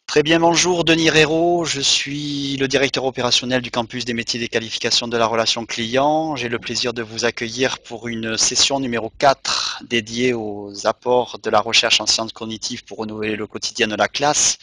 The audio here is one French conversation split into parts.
Très bien, bonjour, Denis Réraud, je suis le directeur opérationnel du campus des métiers des qualifications de la relation client. J'ai le plaisir de vous accueillir pour une session numéro 4 dédiée aux apports de la recherche en sciences cognitives pour renouveler le quotidien de la classe.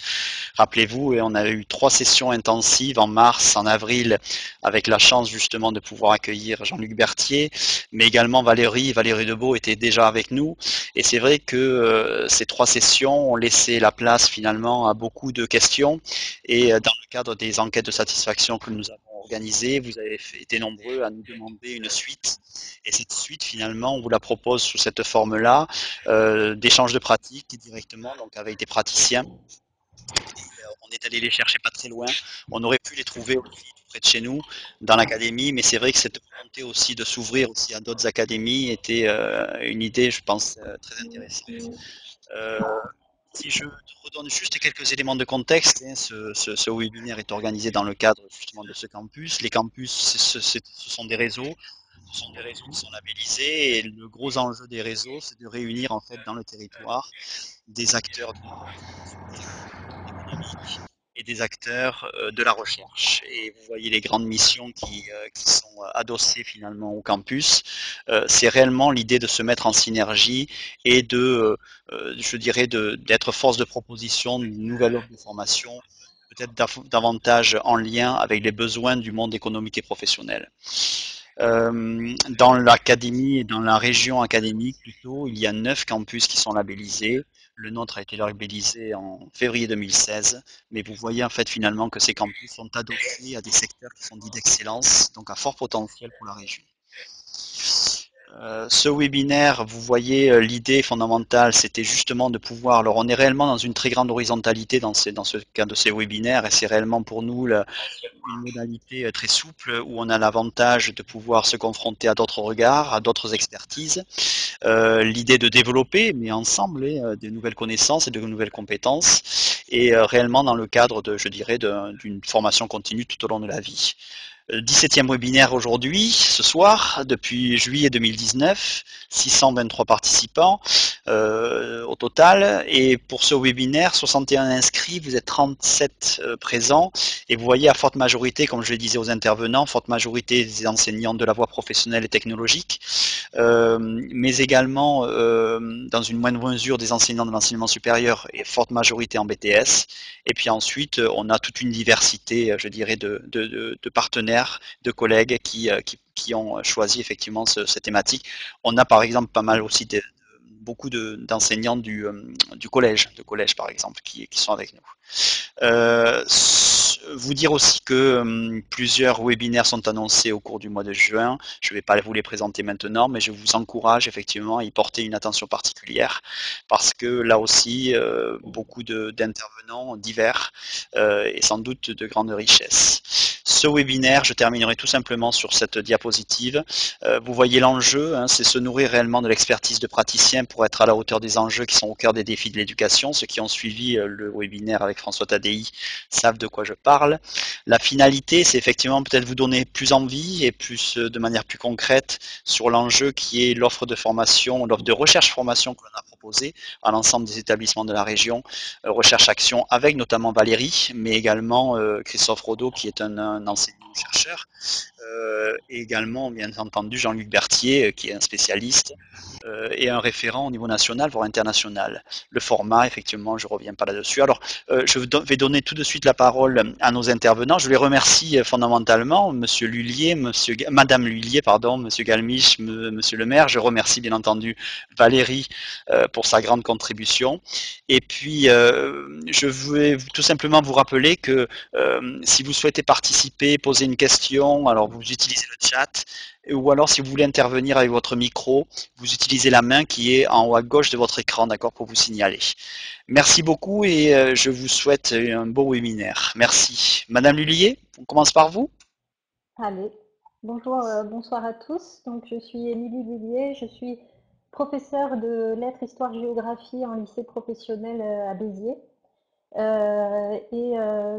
Rappelez-vous, on a eu 3 sessions intensives en mars, en avril, avec la chance justement de pouvoir accueillir Jean-Luc Berthier, mais également Valérie Debeau était déjà avec nous. Et c'est vrai que ces 3 sessions ont laissé la place finalement à beaucoup de questions. Et dans le cadre des enquêtes de satisfaction que nous avons organisées, vous avez été nombreux à nous demander une suite. Et cette suite, finalement, on vous la propose sous cette forme-là, d'échange de pratiques directement, donc avec des praticiens. On est allé les chercher pas très loin. On aurait pu les trouver aussi tout près de chez nous, dans l'académie, mais c'est vrai que cette volonté aussi de s'ouvrir aussi à d'autres académies était une idée, je pense, très intéressante. Euh, Si je te redonne juste quelques éléments de contexte, hein, ce webinaire est organisé dans le cadre justement de ce campus. Les campus, ce sont des réseaux. Ce sont des réseaux qui sont labellisés et le gros enjeu des réseaux, c'est de réunir en fait dans le territoire des acteurs de la participation, des acteurs économiques et des acteurs de la recherche. Et vous voyez les grandes missions qui sont adossées finalement au campus. C'est réellement l'idée de se mettre en synergie et de, je dirais, d'être force de proposition d'une nouvelle offre de formation, peut-être davantage en lien avec les besoins du monde économique et professionnel. Dans l'académie et dans la région académique plutôt, il y a 9 campus qui sont labellisés. Le nôtre a été labellisé en février 2016, mais vous voyez en fait finalement que ces campus sont adossés à des secteurs qui sont dits d'excellence, donc à fort potentiel pour la région. Ce webinaire, vous voyez, l'idée fondamentale, c'était justement de pouvoir. Alors, on est réellement dans une très grande horizontalité dans ce cas de ces webinaires, et c'est réellement pour nous une modalité très souple où on a l'avantage de pouvoir se confronter à d'autres regards, à d'autres expertises. L'idée de développer, mais ensemble, de nouvelles connaissances et de nouvelles compétences, et réellement dans le cadre de, je dirais, d'une formation continue tout au long de la vie. 17e webinaire aujourd'hui, ce soir, depuis juillet 2019, 623 participants au total. Et pour ce webinaire, 61 inscrits, vous êtes 37 présents. Et vous voyez à forte majorité, comme je le disais aux intervenants, forte majorité des enseignants de la voie professionnelle et technologique, mais également dans une moindre mesure des enseignants de l'enseignement supérieur et forte majorité en BTS. Et puis ensuite, on a toute une diversité, je dirais, de partenaires, de collègues qui ont choisi effectivement cette thématique. On a par exemple pas mal aussi beaucoup d'enseignants du collège, par exemple, qui sont avec nous. Euh, Vous dire aussi que plusieurs webinaires sont annoncés au cours du mois de juin. Je ne vais pas vous les présenter maintenant, mais je vous encourage effectivement à y porter une attention particulière parce que là aussi, beaucoup d'intervenants divers et sans doute de grande richesse. Ce webinaire, je terminerai tout simplement sur cette diapositive. Vous voyez l'enjeu, hein, c'est se nourrir réellement de l'expertise de praticiens pour être à la hauteur des enjeux qui sont au cœur des défis de l'éducation. Ceux qui ont suivi le webinaire avec François Tadei savent de quoi je parle. La finalité, c'est effectivement peut-être vous donner plus envie et plus de manière plus concrète sur l'enjeu qui est l'offre de formation, l'offre de recherche-formation que l'on a proposée à l'ensemble des établissements de la région, recherche-action avec notamment Valérie, mais également Christophe Rodeau qui est un enseignant-chercheur, et également bien entendu Jean-Luc Berthier qui est un spécialiste et un référent au niveau national voire international. Le format, effectivement, je ne reviens pas là-dessus. Alors, je vais donner tout de suite la parole à nos intervenants. Je les remercie fondamentalement, Monsieur Lullier, Madame Lullier, pardon, Monsieur Galmiche, Monsieur le maire. Je remercie bien entendu Valérie pour sa grande contribution. Et puis, je voulais tout simplement vous rappeler que si vous souhaitez participer, poser une question, alors vous utilisez le chat, ou alors si vous voulez intervenir avec votre micro, vous utilisez la main qui est en haut à gauche de votre écran, d'accord, pour vous signaler. Merci beaucoup et je vous souhaite un beau webinaire. Merci. Madame Lullier, on commence par vous. Allez, bonjour, bonsoir à tous. Donc, je suis Émilie Villiers, je suis professeure de lettres, histoire, géographie en lycée professionnel à Béziers.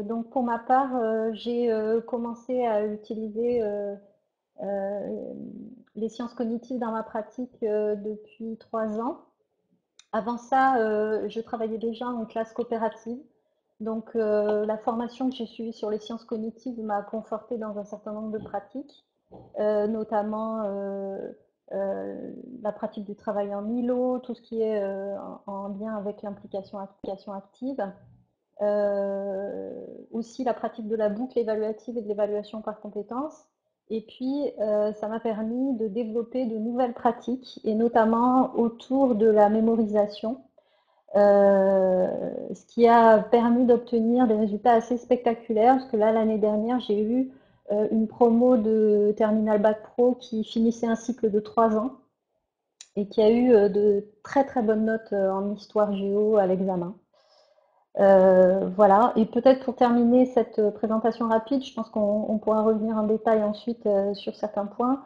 Donc, pour ma part, j'ai commencé à utiliser euh, les sciences cognitives dans ma pratique depuis 3 ans. Avant ça, je travaillais déjà en classe coopérative. Donc, la formation que j'ai suivie sur les sciences cognitives m'a confortée dans un certain nombre de pratiques, notamment la pratique du travail en îlot, tout ce qui est en lien avec l'implication active. Aussi la pratique de la boucle évaluative et de l'évaluation par compétences. Et puis, ça m'a permis de développer de nouvelles pratiques, et notamment autour de la mémorisation, ce qui a permis d'obtenir des résultats assez spectaculaires, parce que là, l'année dernière, j'ai eu une promo de Terminal Bac Pro qui finissait un cycle de 3 ans et qui a eu de très très bonnes notes en histoire géo à l'examen. Voilà, et peut-être pour terminer cette présentation rapide, je pense qu'on pourra revenir en détail ensuite sur certains points.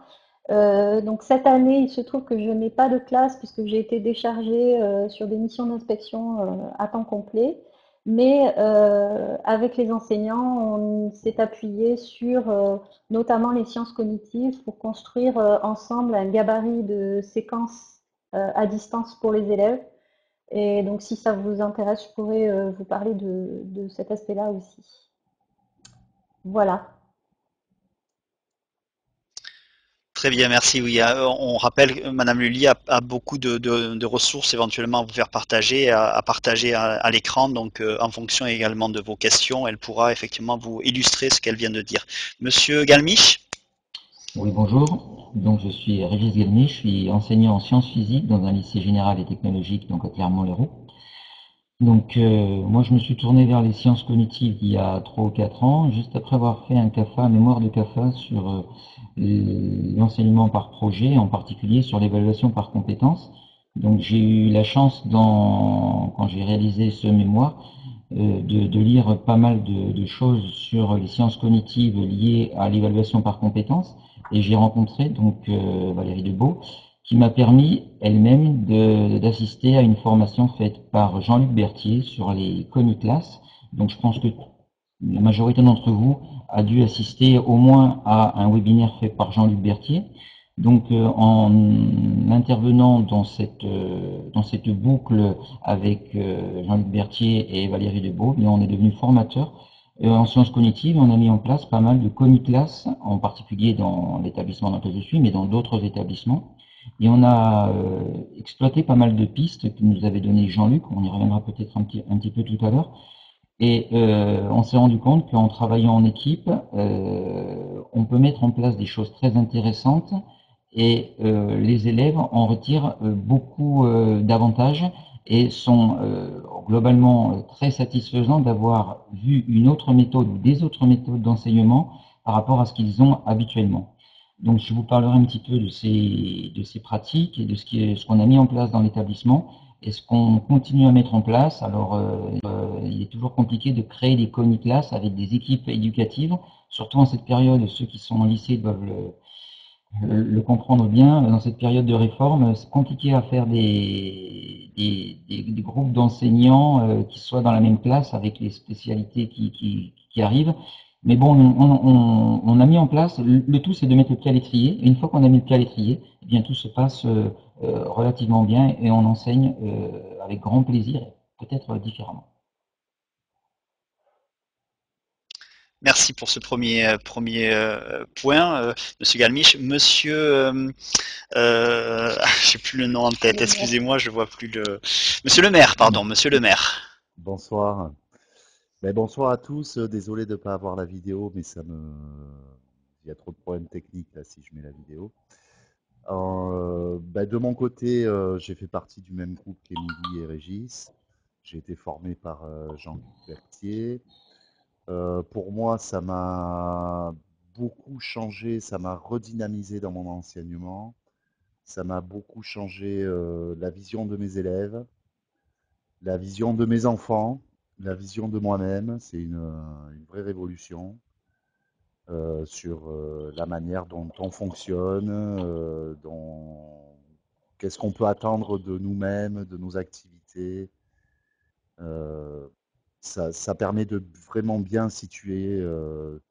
Donc cette année, il se trouve que je n'ai pas de classe puisque j'ai été déchargée sur des missions d'inspection à temps complet. Mais avec les enseignants, on s'est appuyé sur notamment les sciences cognitives pour construire ensemble un gabarit de séquences à distance pour les élèves. Et donc si ça vous intéresse, je pourrais vous parler de cet aspect-là aussi. Voilà. Très bien, merci. Oui, on rappelle que Madame Lully a beaucoup de ressources éventuellement à vous faire partager, à partager à l'écran. Donc, en fonction également de vos questions, elle pourra effectivement vous illustrer ce qu'elle vient de dire. Monsieur Galmiche? Oui, bonjour. Donc, je suis Régis Guelmy, je suis enseignant en sciences physiques dans un lycée général et technologique, donc à Clermont-Lérault. Donc, moi, je me suis tourné vers les sciences cognitives il y a 3 ou 4 ans, juste après avoir fait un CAFA, un mémoire de CAFA sur l'enseignement par projet, en particulier sur l'évaluation par compétences. Donc, j'ai eu la chance, quand j'ai réalisé ce mémoire, de lire pas mal de choses sur les sciences cognitives liées à l'évaluation par compétences. Et j'ai rencontré donc Valérie Debeau, qui m'a permis elle-même d'assister à une formation faite par Jean-Luc Berthier sur les coniclasses. Donc je pense que la majorité d'entre vous a dû assister au moins à un webinaire fait par Jean-Luc Berthier. Donc en intervenant dans cette boucle avec Jean-Luc Berthier et Valérie Debeau, on est devenu formateur en sciences cognitives. On a mis en place pas mal de coniclasses, en particulier dans l'établissement dans lequel je suis, mais dans d'autres établissements. Et on a exploité pas mal de pistes que nous avait donné Jean-Luc, on y reviendra peut-être un petit peu tout à l'heure. Et on s'est rendu compte qu'en travaillant en équipe, on peut mettre en place des choses très intéressantes et les élèves en retirent beaucoup d'avantages et sont globalement très satisfaisants d'avoir vu une autre méthode ou des autres méthodes d'enseignement par rapport à ce qu'ils ont habituellement. Donc je vous parlerai un petit peu de ces pratiques et de ce qu'on a mis en place dans l'établissement et ce qu'on continue à mettre en place. Alors il est toujours compliqué de créer des coniclasses avec des équipes éducatives, surtout en cette période, ceux qui sont en lycée doivent le comprendre bien. Dans cette période de réforme, c'est compliqué à faire des groupes d'enseignants qui soient dans la même classe avec les spécialités qui arrivent. Mais bon, on a mis en place, le tout c'est de mettre le pied à l'étrier. Et une fois qu'on a mis le pied à l'étrier, eh bien tout se passe relativement bien et on enseigne avec grand plaisir, peut-être différemment. Merci pour ce premier point, Monsieur Galmiche. Monsieur, j'ai plus le nom en tête. Le maire. Excusez-moi, je vois plus le. Monsieur le maire, pardon, Monsieur le maire. Bonsoir. Bonsoir à tous. Désolé de ne pas avoir la vidéo, mais il y a trop de problèmes techniques là si je mets la vidéo. De mon côté, j'ai fait partie du même groupe qu'Émilie et Régis. J'ai été formé par Jean Berthier. Pour moi, ça m'a beaucoup changé, ça m'a redynamisé dans mon enseignement. Ça m'a beaucoup changé la vision de mes élèves, la vision de mes enfants, la vision de moi-même. C'est une vraie révolution sur la manière dont on fonctionne, qu'est-ce qu'on peut attendre de nous-mêmes, de nos activités. Euh, Ça permet de vraiment bien situer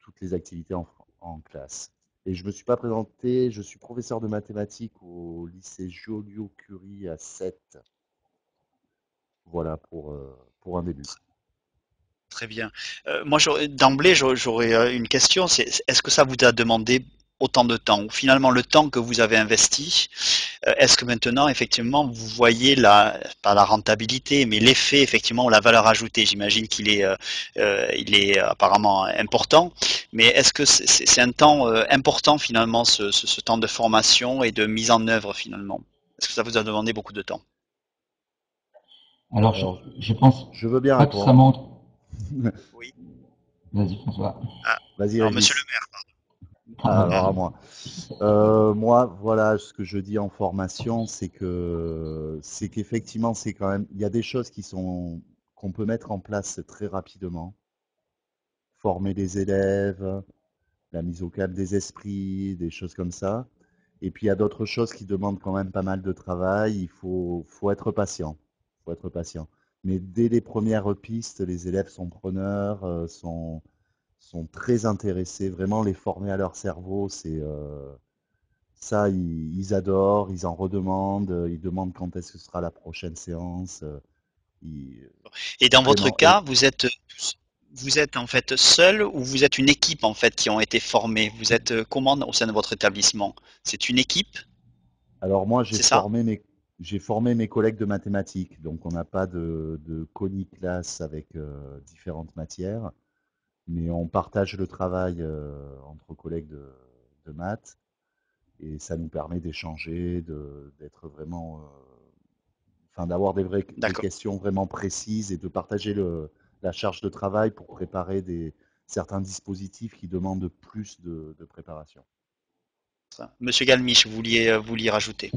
toutes les activités en classe. Et je ne me suis pas présenté, je suis professeur de mathématiques au lycée Joliot-Curie à 7. Voilà pour un début. Très bien. Moi, d'emblée, j'aurais une question, c'est est-ce que ça vous a demandé autant de temps? Ou finalement, le temps que vous avez investi, est-ce que maintenant, effectivement, vous voyez pas la rentabilité, mais l'effet, effectivement, ou la valeur ajoutée? J'imagine il est apparemment important, mais est-ce que c'est un temps important, finalement, ce temps de formation et de mise en œuvre, finalement? Est-ce que ça vous a demandé beaucoup de temps? Alors, Alors, je pense je veux bien pas que ça répondre. montre. Oui. Vas-y, François. Ah, Vas-y, alors, monsieur le Régis. maire. Alors à moi. Moi, voilà, ce que je dis en formation, c'est qu'effectivement, c'est quand même, il y a des choses qu'on peut mettre en place très rapidement. Former des élèves, la mise au calme des esprits, des choses comme ça. Et puis il y a d'autres choses qui demandent quand même pas mal de travail. Faut être patient. Faut être patient. Mais dès les premières pistes, les élèves sont preneurs, sont très intéressés. Vraiment, les former à leur cerveau, ça, ils adorent, ils en redemandent, ils demandent quand est-ce que sera la prochaine séance. Ils- Et dans votre vraiment. Et cas, vous êtes en fait seul ou vous êtes une équipe en fait qui ont été formés? Vous êtes comment au sein de votre établissement? C'est une équipe, alors moi, c'est ça? j'ai formé mes collègues de mathématiques. Donc on n'a pas de classe avec différentes matières, mais on partage le travail entre collègues de maths et ça nous permet d'échanger, d'être vraiment, enfin d'avoir des D'accord. questions vraiment précises et de partager la charge de travail pour préparer certains dispositifs qui demandent plus de préparation. Monsieur Galmiche, vous vouliez rajouter.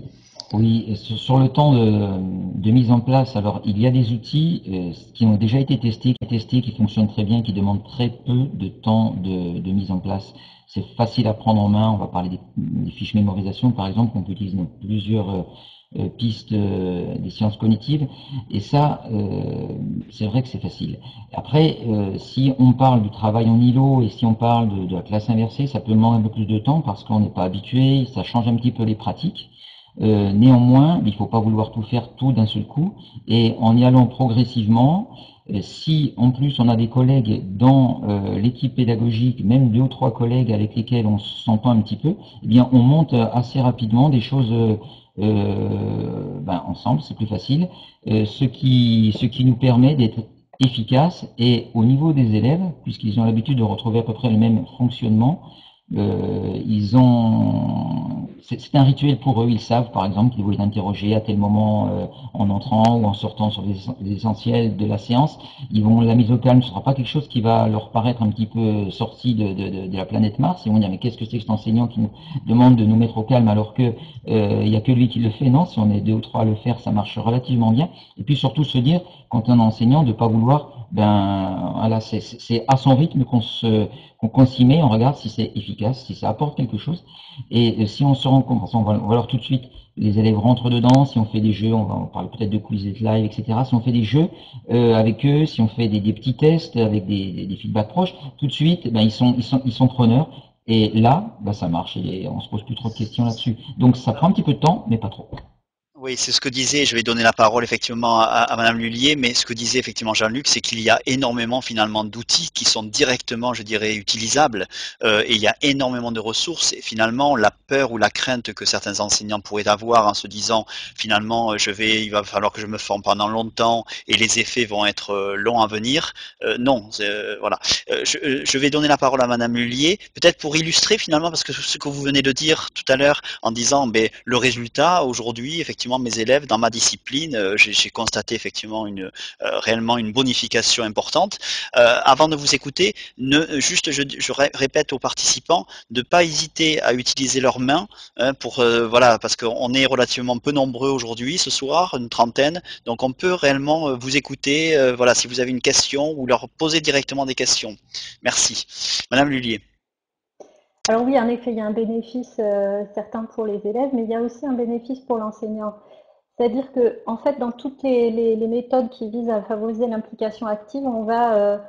Oui, et sur le temps de mise en place, alors il y a des outils qui ont déjà été testés, qui fonctionnent très bien, qui demandent très peu de temps de mise en place. C'est facile à prendre en main. On va parler des fiches mémorisation, par exemple, qu'on peut utiliser dans plusieurs pistes des sciences cognitives. Et ça, c'est vrai que c'est facile. Après, si on parle du travail en îlot et si on parle de la classe inversée, ça peut demander un peu plus de temps parce qu'on n'est pas habitué, ça change un petit peu les pratiques. Néanmoins, il ne faut pas vouloir tout faire tout d'un seul coup et en y allant progressivement, si en plus on a des collègues dans l'équipe pédagogique, même deux ou trois collègues avec lesquels on s'entend un petit peu, eh bien on monte assez rapidement des choses ensemble, c'est plus facile, ce qui nous permet d'être efficace et au niveau des élèves, puisqu'ils ont l'habitude de retrouver à peu près le même fonctionnement, c'est un rituel pour eux. Ils savent, par exemple, qu'ils vont être interrogés à tel moment en entrant ou en sortant sur les essentiels de la séance. La mise au calme, ce sera pas quelque chose qui va leur paraître un petit peu sorti de la planète Mars. Ils vont dire mais qu'est-ce que c'est que cet enseignant qui nous demande de nous mettre au calme alors que il y a que lui qui le fait. Non, si on est deux ou trois à le faire, ça marche relativement bien. Et puis surtout se dire quand on est enseignant de pas vouloir voilà, c'est à son rythme qu'on s'y met, on regarde si c'est efficace, si ça apporte quelque chose. Et si on se rend compte, on va voir tout de suite, les élèves rentrent dedans, si on fait des jeux, on parle peut-être de quiz live, etc. Si on fait des jeux avec eux, si on fait des petits tests avec des feedbacks proches, tout de suite, ils sont preneurs. Et là, ça marche et on se pose plus trop de questions là-dessus. Donc ça prend un petit peu de temps, mais pas trop. Oui, c'est ce que disait, je vais donner la parole effectivement à Madame Lullier, mais ce que disait effectivement Jean-Luc, c'est qu'il y a énormément finalement d'outils qui sont directement, je dirais, utilisables, et il y a énormément de ressources, et finalement la peur ou la crainte que certains enseignants pourraient avoir en se disant finalement il va falloir que je me forme pendant longtemps et les effets vont être longs à venir, non, voilà. Je vais donner la parole à Madame Lullier, peut-être pour illustrer finalement, parce que ce que vous venez de dire tout à l'heure en disant ben, le résultat aujourd'hui, effectivement, mes élèves dans ma discipline, j'ai constaté effectivement réellement une bonification importante. Avant de vous écouter, je répète aux participants de ne pas hésiter à utiliser leurs mains voilà, parce qu'on est relativement peu nombreux aujourd'hui ce soir, une trentaine, donc on peut réellement vous écouter, voilà, si vous avez une question ou leur poser directement des questions. Merci. Madame Lullier. Alors oui, en effet, il y a un bénéfice certain pour les élèves, mais il y a aussi un bénéfice pour l'enseignant. C'est-à-dire que, en fait, dans toutes les méthodes qui visent à favoriser l'implication active, on va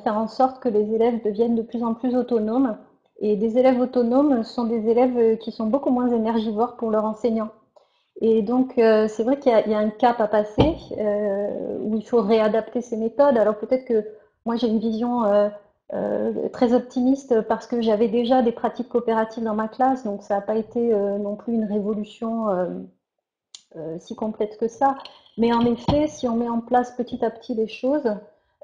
faire en sorte que les élèves deviennent de plus en plus autonomes. Et des élèves autonomes sont des élèves qui sont beaucoup moins énergivores pour leur enseignant. Et donc, c'est vrai qu'il y a un cap à passer où il faut réadapter ces méthodes. Alors peut-être que Moi, j'ai une vision très optimiste parce que j'avais déjà des pratiques coopératives dans ma classe, donc ça n'a pas été non plus une révolution si complète que ça. Mais en effet, si on met en place petit à petit les choses,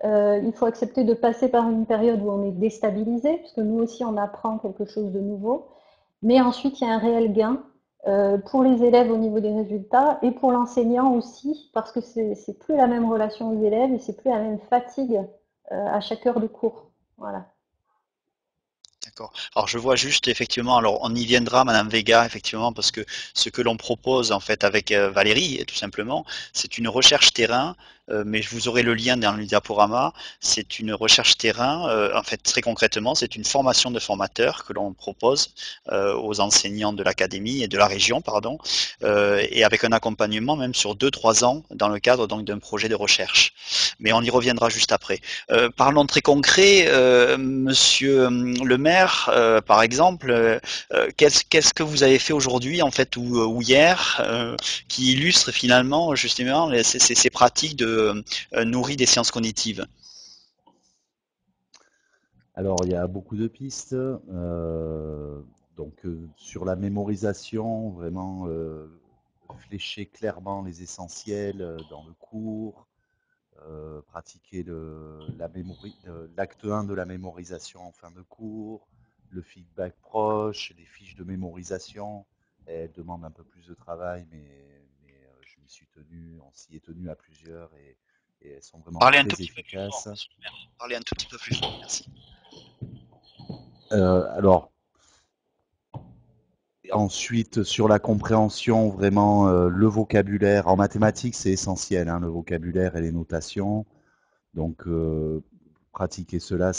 il faut accepter de passer par une période où on est déstabilisé, parce que nous aussi, on apprend quelque chose de nouveau. Mais ensuite, il y a un réel gain pour les élèves au niveau des résultats et pour l'enseignant aussi, parce que c'est plus la même relation aux élèves et c'est plus la même fatigue à chaque heure de cours. Voilà. D'accord. Alors je vois juste effectivement, alors on y viendra, Madame Vega, effectivement, parce que ce que l'on propose en fait avec Valérie, tout simplement, c'est une recherche terrain, mais vous aurez le lien dans le diaporama. C'est une recherche terrain, en fait très concrètement, c'est une formation de formateurs que l'on propose aux enseignants de l'académie et de la région, pardon, et avec un accompagnement même sur 2-3 ans dans le cadre donc d'un projet de recherche. Mais on y reviendra juste après. Parlons très concret, Monsieur le maire, par exemple, qu'est-ce que vous avez fait aujourd'hui en fait ou hier qui illustre finalement justement ces pratiques de nourries des sciences cognitives? Alors, il y a beaucoup de pistes. Sur la mémorisation, vraiment flécher clairement les essentiels dans le cours, pratiquer l'acte 1 de la mémorisation en fin de cours, le feedback proche, les fiches de mémorisation. Elles demandent un peu plus de travail, mais on s'y est tenu à plusieurs et elles sont vraiment Parlez un très tout petit peu plus fort, efficaces. monsieur le maire. Parlez un tout petit peu plus fort, merci. Alors, ensuite, sur la compréhension, vraiment, le vocabulaire. En mathématiques, c'est essentiel, hein, le vocabulaire et les notations. Donc, pratiquer cela,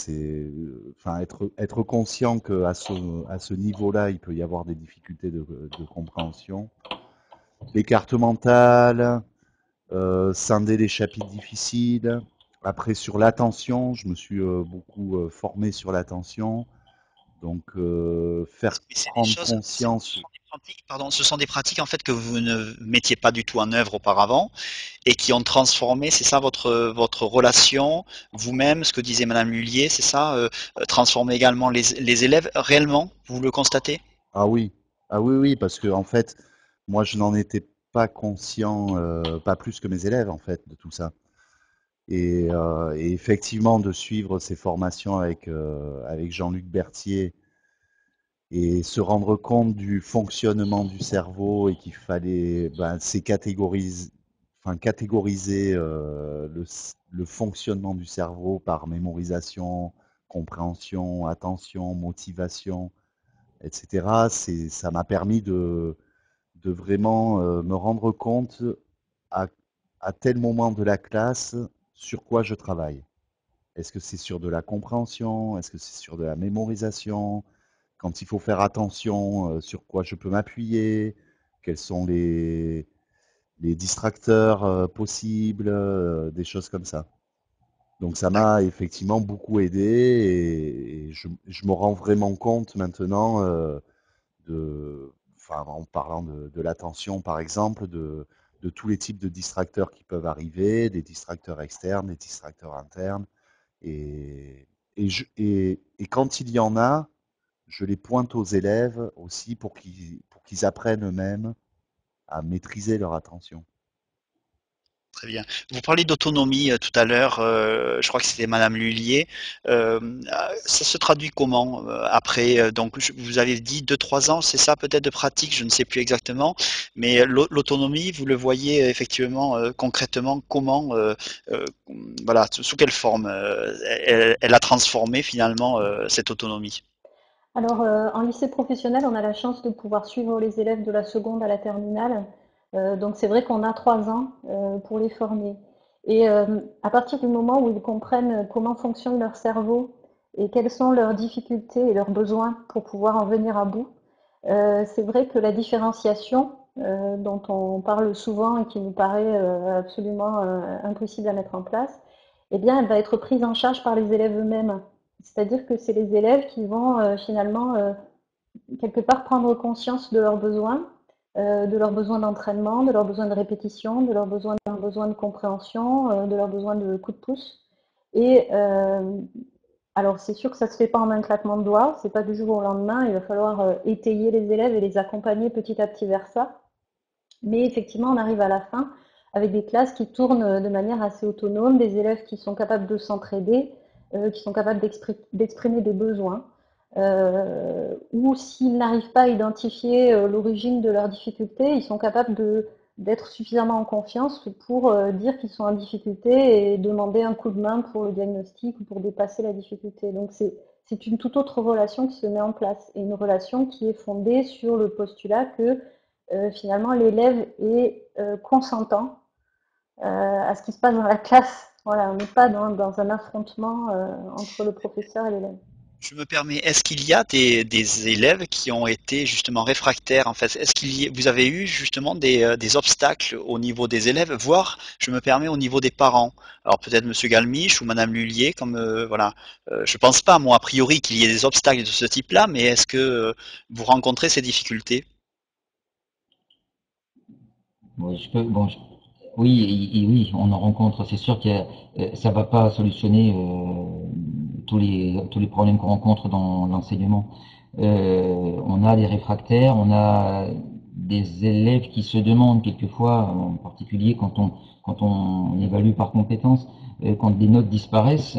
enfin, être conscient qu'à à ce niveau-là, il peut y avoir des difficultés de compréhension. Les cartes mentales, scinder les chapitres difficiles. Après, sur l'attention, je me suis beaucoup formé sur l'attention. Donc, faire Mais c'est des prendre choses, ce conscience. sont des pratiques, pardon, ce sont des pratiques en fait que vous ne mettiez pas du tout en œuvre auparavant et qui ont transformé, c'est ça votre relation, vous-même, ce que disait Madame Lullier, c'est ça, transformer également les élèves réellement, vous le constatez? Ah oui, ah oui, oui, parce que en fait, moi, je n'en étais pas conscient, pas plus que mes élèves, en fait, de tout ça. Et effectivement, de suivre ces formations avec Jean-Luc Berthier et se rendre compte du fonctionnement du cerveau et qu'il fallait enfin, catégoriser le fonctionnement du cerveau par mémorisation, compréhension, attention, motivation, etc. Ça m'a permis de vraiment me rendre compte à, à tel moment de la classe sur quoi je travaille. Est-ce que c'est sur de la compréhension? Est-ce que c'est sur de la mémorisation? Quand il faut faire attention, sur quoi je peux m'appuyer? Quels sont les distracteurs possibles? Des choses comme ça. Donc ça m'a effectivement beaucoup aidé et je me rends vraiment compte maintenant enfin, en parlant de l'attention par exemple, de tous les types de distracteurs qui peuvent arriver, des distracteurs externes, des distracteurs internes. Et, et quand il y en a, je les pointe aux élèves aussi pour qu'ils apprennent eux-mêmes à maîtriser leur attention. Très bien. Vous parliez d'autonomie tout à l'heure, je crois que c'était Madame Lullier. Ça se traduit comment après donc vous avez dit 2-3 ans, c'est ça peut-être de pratique, je ne sais plus exactement. Mais l'autonomie, vous le voyez effectivement concrètement comment, euh, voilà, sous quelle forme elle a transformé finalement cette autonomie. Alors, en lycée professionnel, on a la chance de pouvoir suivre les élèves de la seconde à la terminale. Donc, c'est vrai qu'on a 3 ans pour les former. Et à partir du moment où ils comprennent comment fonctionne leur cerveau et quelles sont leurs difficultés et leurs besoins pour pouvoir en venir à bout, c'est vrai que la différenciation dont on parle souvent et qui nous paraît absolument impossible à mettre en place, eh bien, elle va être prise en charge par les élèves eux-mêmes. C'est-à-dire que c'est les élèves qui vont finalement quelque part prendre conscience de leurs besoins d'entraînement, de leurs besoins de répétition, de leurs besoins de compréhension, de leurs besoins de coup de pouce. Et alors, c'est sûr que ça se fait pas en un claquement de doigts, c'est pas du jour au lendemain. Il va falloir étayer les élèves et les accompagner petit à petit vers ça. Mais effectivement, on arrive à la fin avec des classes qui tournent de manière assez autonome, des élèves qui sont capables de s'entraider, qui sont capables d'exprimer des besoins, ou s'ils n'arrivent pas à identifier l'origine de leurs difficultés, ils sont capables d'être suffisamment en confiance pour dire qu'ils sont en difficulté et demander un coup de main pour le diagnostic ou pour dépasser la difficulté. Donc c'est une toute autre relation qui se met en place et une relation qui est fondée sur le postulat que finalement l'élève est consentant à ce qui se passe dans la classe. Voilà, on n'est pas dans un affrontement entre le professeur et l'élève. Je me permets, est-ce qu'il y a des élèves qui ont été justement réfractaires en fait? Est-ce vous avez eu justement des obstacles au niveau des élèves, voire, je me permets, au niveau des parents? Alors peut-être Monsieur Galmiche ou Madame Lullier, comme voilà. Je pense pas, moi, a priori, qu'il y ait des obstacles de ce type-là, mais est-ce que vous rencontrez ces difficultés? Oui, oui, oui, on en rencontre. C'est sûr que ça va pas solutionner tous les problèmes qu'on rencontre dans l'enseignement. On a des réfractaires, on a des élèves qui se demandent quelquefois, en particulier quand on évalue par compétence, quand des notes disparaissent,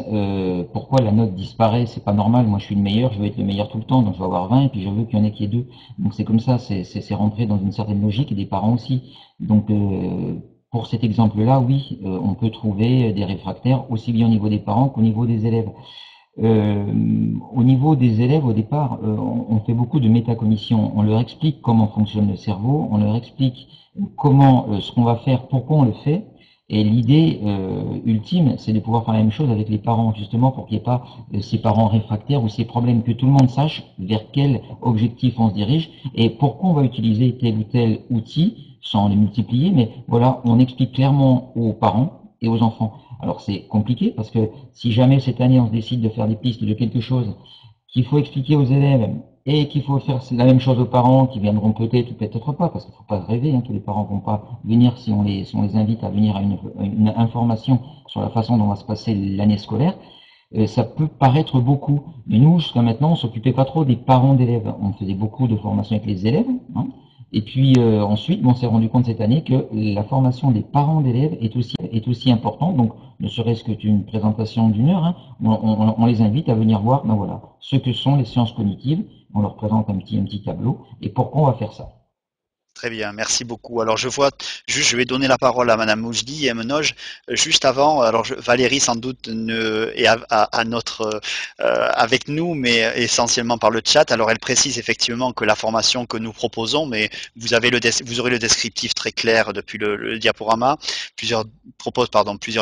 pourquoi la note disparaît? C'est pas normal. Moi, je suis le meilleur, je veux être le meilleur tout le temps, donc je vais avoir 20 et puis je veux qu'il y en ait qui ait 2. Donc c'est comme ça, c'est rentré dans une certaine logique et des parents aussi. Donc, pour cet exemple-là, oui, on peut trouver des réfractaires aussi bien au niveau des parents qu'au niveau des élèves. Au niveau des élèves, au départ, on fait beaucoup de métacognition. On leur explique comment fonctionne le cerveau, on leur explique comment ce qu'on va faire, pourquoi on le fait. Et l'idée ultime, c'est de pouvoir faire la même chose avec les parents, justement pour qu'il n'y ait pas ces parents réfractaires ou ces problèmes, que tout le monde sache vers quel objectif on se dirige et pourquoi on va utiliser tel ou tel outil, sans les multiplier, mais voilà, on explique clairement aux parents et aux enfants. Alors c'est compliqué parce que si jamais cette année on se décide de faire des pistes de quelque chose qu'il faut expliquer aux élèves et qu'il faut faire la même chose aux parents qui viendront peut-être ou peut-être pas, parce qu'il ne faut pas rêver, hein, tous les parents ne vont pas venir si on les invite à venir à une information sur la façon dont va se passer l'année scolaire. Ça peut paraître beaucoup, mais nous, jusqu'à maintenant, on s'occupait pas trop des parents d'élèves. On faisait beaucoup de formation avec les élèves, hein. Et puis ensuite, on s'est rendu compte cette année que la formation des parents d'élèves est aussi importante. Donc, ne serait-ce que une présentation d'une heure, hein, on les invite à venir voir, ben voilà, ce que sont les sciences cognitives. On leur présente un petit tableau et pourquoi on va faire ça. Très bien, merci beaucoup. Alors je vois, juste je vais donner la parole à Madame Moujdi et Menoge. Juste avant, alors Valérie sans doute est à notre avec nous, mais essentiellement par le chat. Alors elle précise effectivement que la formation que nous proposons, mais vous aurez le descriptif très clair depuis le diaporama. Plusieurs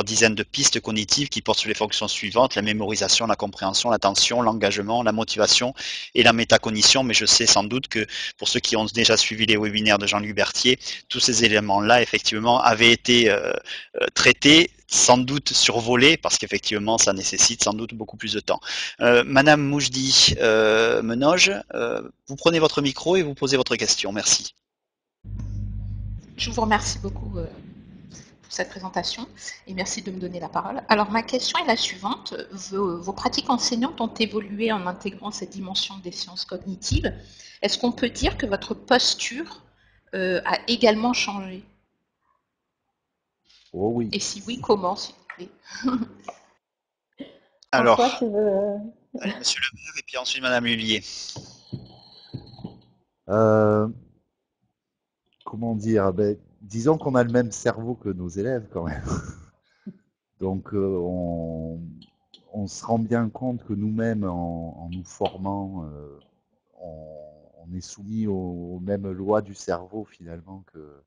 dizaines de pistes cognitives qui portent sur les fonctions suivantes: la mémorisation, la compréhension, l'attention, l'engagement, la motivation et la métacognition. Mais je sais sans doute que pour ceux qui ont déjà suivi les webinaires de Jean-Luc Berthier, tous ces éléments-là, effectivement, avaient été traités, sans doute survolés, parce qu'effectivement, ça nécessite sans doute beaucoup plus de temps. Madame Moujdi Menoge, vous prenez votre micro et vous posez votre question. Merci. Je vous remercie beaucoup pour cette présentation et merci de me donner la parole. Alors ma question est la suivante. Vos pratiques enseignantes ont évolué en intégrant cette dimension des sciences cognitives. Est-ce qu'on peut dire que votre posture a également changé? Oh oui. Et si oui, comment, s'il vous plaît? Alors, François, tu veux... allez, Monsieur le maire et puis ensuite Madame Lullier. Comment dire? Disons qu'on a le même cerveau que nos élèves quand même. Donc on se rend bien compte que nous-mêmes, en nous formant, on est soumis aux mêmes lois du cerveau finalement que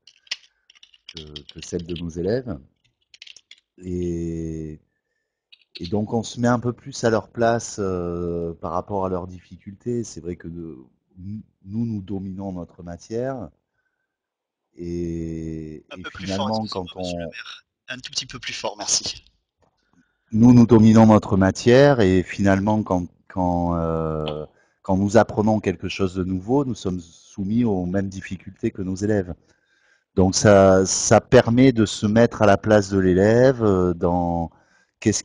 celles de nos élèves. Et donc on se met un peu plus à leur place par rapport à leurs difficultés. C'est vrai que nous dominons notre matière. Et Un peu plus fort, finalement, excusez-moi, Monsieur le maire. Un tout petit peu plus fort, merci. nous dominons notre matière et finalement, quand nous apprenons quelque chose de nouveau, nous sommes soumis aux mêmes difficultés que nos élèves. Donc ça permet de se mettre à la place de l'élève dans qu'est-ce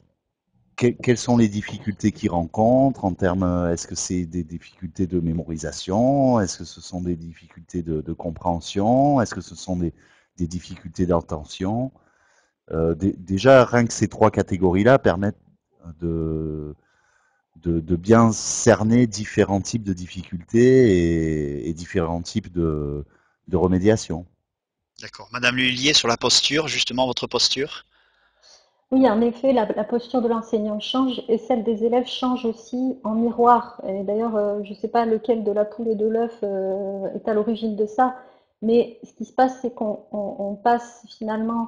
quelles sont les difficultés qu'ils rencontrent en termes, est-ce que c'est des difficultés de mémorisation? Est-ce que ce sont des difficultés de compréhension? Est-ce que ce sont des difficultés d'intention? Déjà, rien que ces trois catégories-là permettent de, de bien cerner différents types de difficultés et différents types de remédiation. D'accord. Madame Lhuillier, sur la posture, justement, votre posture? Oui, en effet, la posture de l'enseignant change et celle des élèves change aussi en miroir. Et d'ailleurs, je ne sais pas lequel de la poule et de l'œuf est à l'origine de ça, mais ce qui se passe, c'est qu'on passe finalement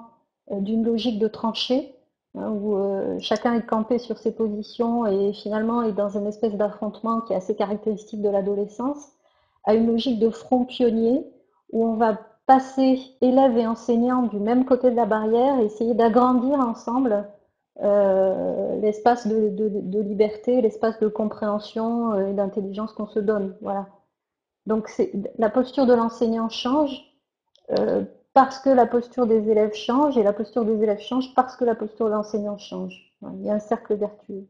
d'une logique de tranchée, hein, où chacun est campé sur ses positions et finalement est dans une espèce d'affrontement qui est assez caractéristique de l'adolescence, à une logique de front pionnier, où on va passer élèves et enseignants du même côté de la barrière et essayer d'agrandir ensemble l'espace de liberté, l'espace de compréhension et d'intelligence qu'on se donne. Voilà. Donc la posture de l'enseignant change euh, parce que la posture des élèves change et la posture des élèves change parce que la posture de l'enseignant change. Voilà. Il y a un cercle vertueux.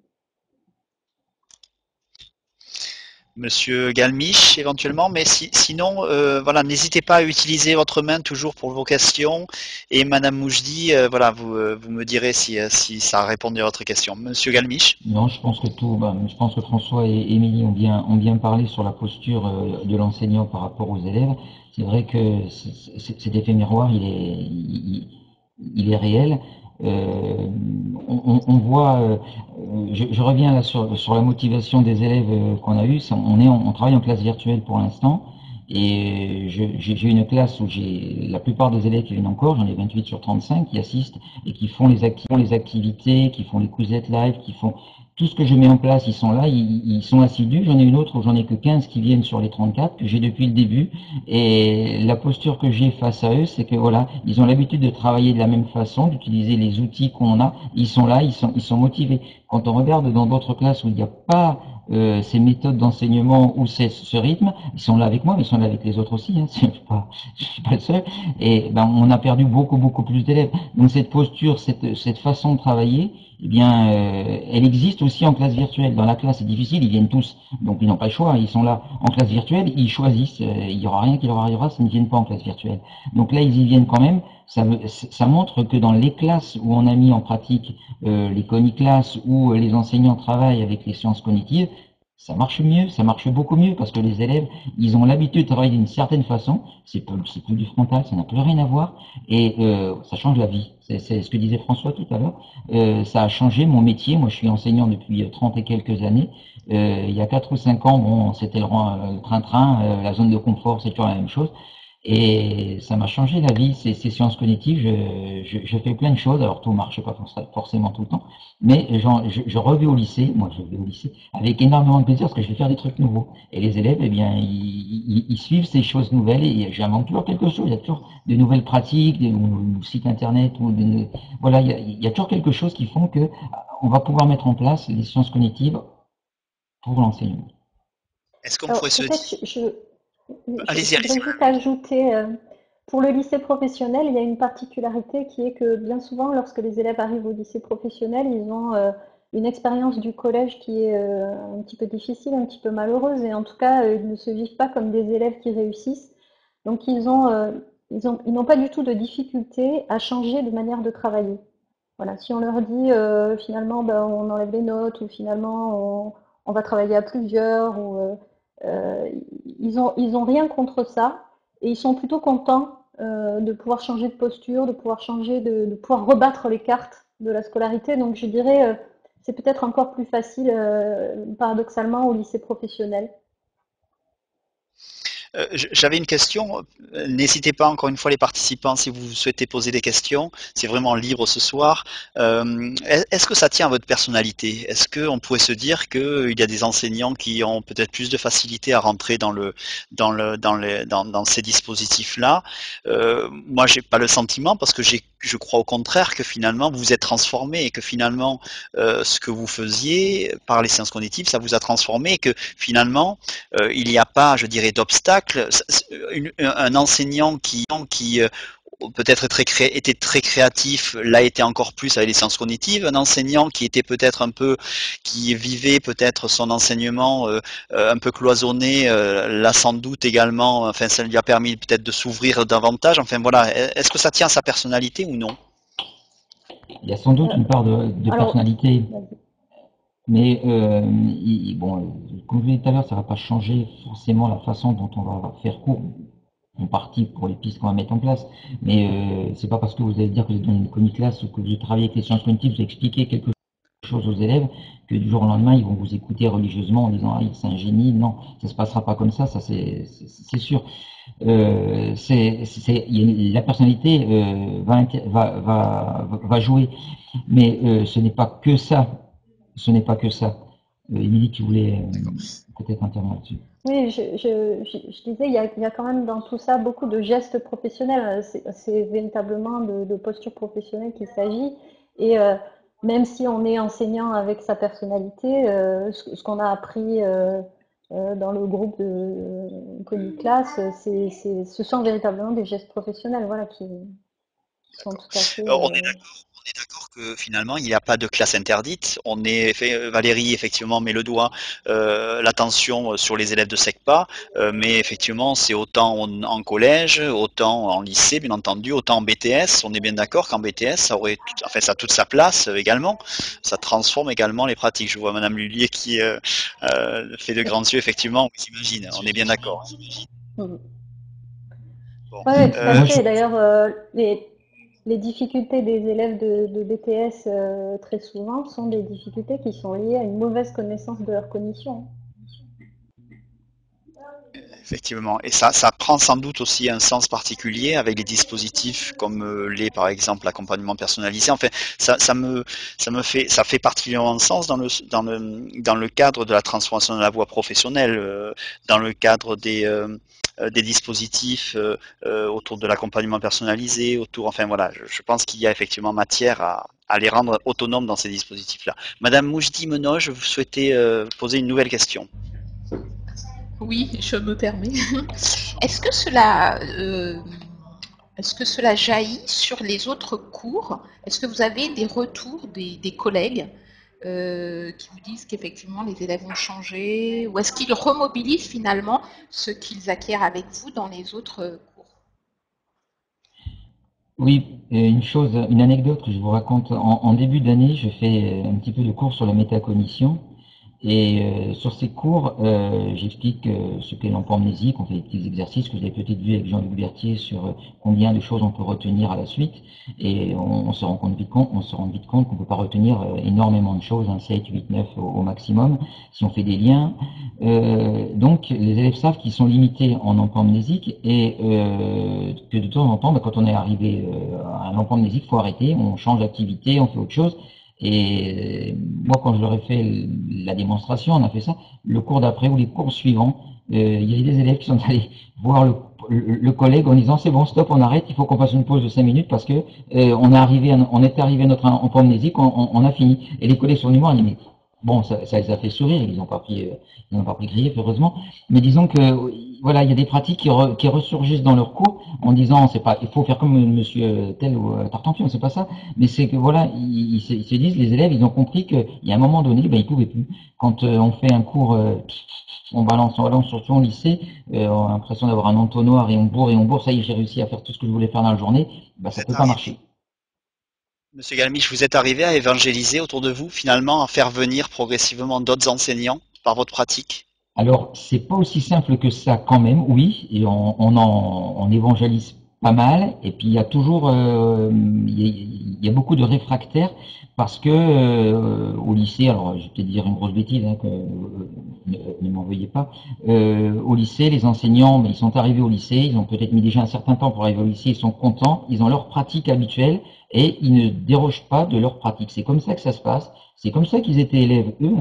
Monsieur Galmiche, éventuellement, mais sinon, voilà, n'hésitez pas à utiliser votre main toujours pour vos questions. Et Madame Moujdi, voilà, vous me direz si ça a répondu à votre question. Monsieur Galmiche. Non, je pense que je pense que François et Émilie ont bien parlé sur la posture de l'enseignant par rapport aux élèves. C'est vrai que cet effet miroir, il est réel. On voit, je reviens là sur la motivation des élèves qu'on a eue. On travaille en classe virtuelle pour l'instant. Et j'ai une classe où j'ai la plupart des élèves qui viennent encore, j'en ai 28 sur 35 qui assistent et qui font les activités, qui font les Quizlet live, qui font tout ce que je mets en place, ils sont là, ils sont assidus. J'en ai une autre où j'en ai que 15 qui viennent sur les 34 que j'ai depuis le début. Et la posture que j'ai face à eux, c'est que voilà, ils ont l'habitude de travailler de la même façon, d'utiliser les outils qu'on a. Ils sont là, ils sont motivés. Quand on regarde dans d'autres classes où il n'y a pas ces méthodes d'enseignement ou ce rythme, ils sont là avec moi, mais ils sont là avec les autres aussi. Hein, je suis pas le seul. Et ben, on a perdu beaucoup plus d'élèves. Donc cette posture, cette façon de travailler, eh bien, elle existe aussi en classe virtuelle. Dans la classe, c'est difficile, ils viennent tous, donc ils n'ont pas le choix. Ils sont là en classe virtuelle, ils choisissent. Il n'y aura rien qui leur arrivera s'ils ne viennent pas en classe virtuelle. Donc là, ils y viennent quand même. Ça montre que dans les classes où on a mis en pratique les coniclasses, où les enseignants travaillent avec les sciences cognitives, ça marche mieux, ça marche beaucoup mieux parce que les élèves, ils ont l'habitude de travailler d'une certaine façon. C'est plus du frontal, ça n'a plus rien à voir et ça change la vie. C'est ce que disait François tout à l'heure. Ça a changé mon métier. Moi, je suis enseignant depuis 30 et quelques années. Il y a 4 ou 5 ans, bon, c'était le train-train, la zone de confort, c'est toujours la même chose. Et ça m'a changé la vie, ces sciences cognitives. Je fais plein de choses. Alors tout marche pas forcément tout le temps, mais je reviens au lycée. Moi, je vais au lycée avec énormément de plaisir parce que je vais faire des trucs nouveaux. Et les élèves, eh bien, ils suivent ces choses nouvelles et j'invente toujours quelque chose. Il y a toujours de nouvelles pratiques, ou sites internet, voilà, il y a toujours quelque chose qui font que on va pouvoir mettre en place les sciences cognitives pour l'enseignement. Est-ce qu'on Alors, pourrait se peut-être dire... je Allez-y, allez-y. voudrais juste ajouter, pour le lycée professionnel, il y a une particularité qui est que bien souvent, lorsque les élèves arrivent au lycée professionnel, ils ont une expérience du collège qui est un petit peu difficile, un petit peu malheureuse, et en tout cas, ils ne se vivent pas comme des élèves qui réussissent. Donc, ils n'ont pas du tout de difficulté à changer de manière de travailler. Voilà, si on leur dit finalement ben, on enlève les notes ou finalement on va travailler à plusieurs ou euh, ils ont rien contre ça et ils sont plutôt contents de pouvoir changer de posture, de pouvoir changer, de pouvoir rebattre les cartes de la scolarité. Donc je dirais c'est peut-être encore plus facile paradoxalement au lycée professionnel. J'avais une question. N'hésitez pas, encore une fois, les participants, si vous souhaitez poser des questions. C'est vraiment libre ce soir. Est-ce que ça tient à votre personnalité? Est-ce qu'on pourrait se dire qu'il y a des enseignants qui ont peut-être plus de facilité à rentrer dans ces dispositifs-là? Moi, j'ai pas le sentiment parce que je crois au contraire que finalement vous vous êtes transformé et que finalement ce que vous faisiez par les sciences cognitives, ça vous a transformé et que finalement il n'y a pas, je dirais, d'obstacle. Un enseignant qui peut-être était très créatif, l'a été encore plus avec les sciences cognitives. Un enseignant qui était peut-être qui vivait peut-être son enseignement un peu cloisonné, l'a sans doute également, enfin ça lui a permis peut-être de s'ouvrir davantage. Enfin voilà, est-ce que ça tient à sa personnalité ou non? Il y a sans doute une part de Alors, personnalité, vas-y. mais bon, comme je l'ai dit tout à l'heure, ça ne va pas changer forcément la façon dont on va faire cours, en partie pour les pistes qu'on va mettre en place. Mais c'est pas parce que vous allez dire que vous êtes dans une comiclasse ou que vous travaillez avec les sciences cognitives, vous expliquez quelque chose aux élèves, que du jour au lendemain, ils vont vous écouter religieusement en disant « Ah, c'est un génie ». Non, ça se passera pas comme ça c'est sûr. La personnalité va jouer, mais ce n'est pas que ça. Ce n'est pas que ça. Émilie, tu voulais peut-être intervenir là-dessus. Oui, je disais, il y a quand même dans tout ça beaucoup de gestes professionnels. C'est véritablement de posture professionnelle qu'il s'agit. Et même si on est enseignant avec sa personnalité, ce qu'on a appris dans le groupe de Coniclass, ce sont véritablement des gestes professionnels, voilà, qui sont tout à fait. On est d'accord que finalement il n'y a pas de classe interdite. Valérie effectivement met le doigt, l'attention sur les élèves de SECPA, mais effectivement c'est autant en collège, autant en lycée bien entendu, autant en BTS. On est bien d'accord qu'en BTS ça a toute sa place également. Ça transforme également les pratiques. Je vois Madame Lullier qui fait de grands yeux effectivement. Oui, j'imagine. On est bien d'accord. Mhm. Bon. Oui, tout à fait. D'ailleurs, les difficultés des élèves de BTS très souvent sont des difficultés qui sont liées à une mauvaise connaissance de leur cognition. Effectivement, et ça prend sans doute aussi un sens particulier avec les dispositifs comme par exemple l'accompagnement personnalisé. Enfin, ça fait particulièrement sens dans le cadre de la transformation de la voie professionnelle, dans le cadre des dispositifs autour de l'accompagnement personnalisé, enfin voilà, je pense qu'il y a effectivement matière à les rendre autonomes dans ces dispositifs-là. Madame Moujdi Menoge, vous souhaitez poser une nouvelle question? Oui, je me permets. Est-ce que cela jaillit sur les autres cours? Est-ce que vous avez des retours des collègues qui vous disent qu'effectivement les élèves ont changé? Ou est-ce qu'ils remobilisent finalement ce qu'ils acquièrent avec vous dans les autres cours? Oui, une anecdote que je vous raconte. En début d'année, je fais un petit peu de cours sur la métacognition. Et sur ces cours, j'explique ce qu'est l'empamnésique. On fait des petits exercices que vous avez peut-être vu avec Jean-Luc Berthier sur combien de choses on peut retenir à la suite. Et on se rend vite compte qu'on ne peut pas retenir énormément de choses, 7, 8, 9 au maximum, si on fait des liens. Donc les élèves savent qu'ils sont limités en empamnésique et que de temps en temps, quand on est arrivé à l'empamnésique, il faut arrêter, on change d'activité, on fait autre chose. Et moi, quand je leur ai fait la démonstration, on a fait ça, le cours d'après ou les cours suivants, il y avait des élèves qui sont allés voir le collègue en disant c'est bon, stop, on arrête, il faut qu'on fasse une pause de 5 minutes parce que on est arrivé à notre empamnésique, on a fini. Et les collègues sont venus voir, ils disent mais bon, ça les a fait sourire, ils n'ont pas pris grief, heureusement. Mais disons que voilà, il y a des pratiques qui ressurgissent dans leur cours en disant c'est pas, il faut faire comme Monsieur Tel ou Tartampion, c'est pas ça. Mais c'est que voilà, ils se disent, les élèves, ils ont compris qu'il y a un moment donné, ben, ils pouvaient plus. Quand on fait un cours, on balance, surtout en lycée, on a l'impression d'avoir un entonnoir et on bourre, ça y est, j'ai réussi à faire tout ce que je voulais faire dans la journée, ben, ça peut pas marcher. Monsieur Galmiche, vous êtes arrivé à évangéliser autour de vous, finalement, à faire venir progressivement d'autres enseignants par votre pratique? Alors, c'est pas aussi simple que ça quand même, oui, et on évangélise pas mal, et puis il y a toujours, il y a beaucoup de réfractaires, parce que au lycée, alors je vais peut-être dire une grosse bêtise, hein, ne m'en veuillez pas, au lycée, les enseignants, ils sont arrivés au lycée, ils ont peut-être mis déjà un certain temps pour arriver au lycée, ils sont contents, ils ont leur pratique habituelle, et ils ne dérogent pas de leur pratique. C'est comme ça que ça se passe. C'est comme ça qu'ils étaient élèves, eux.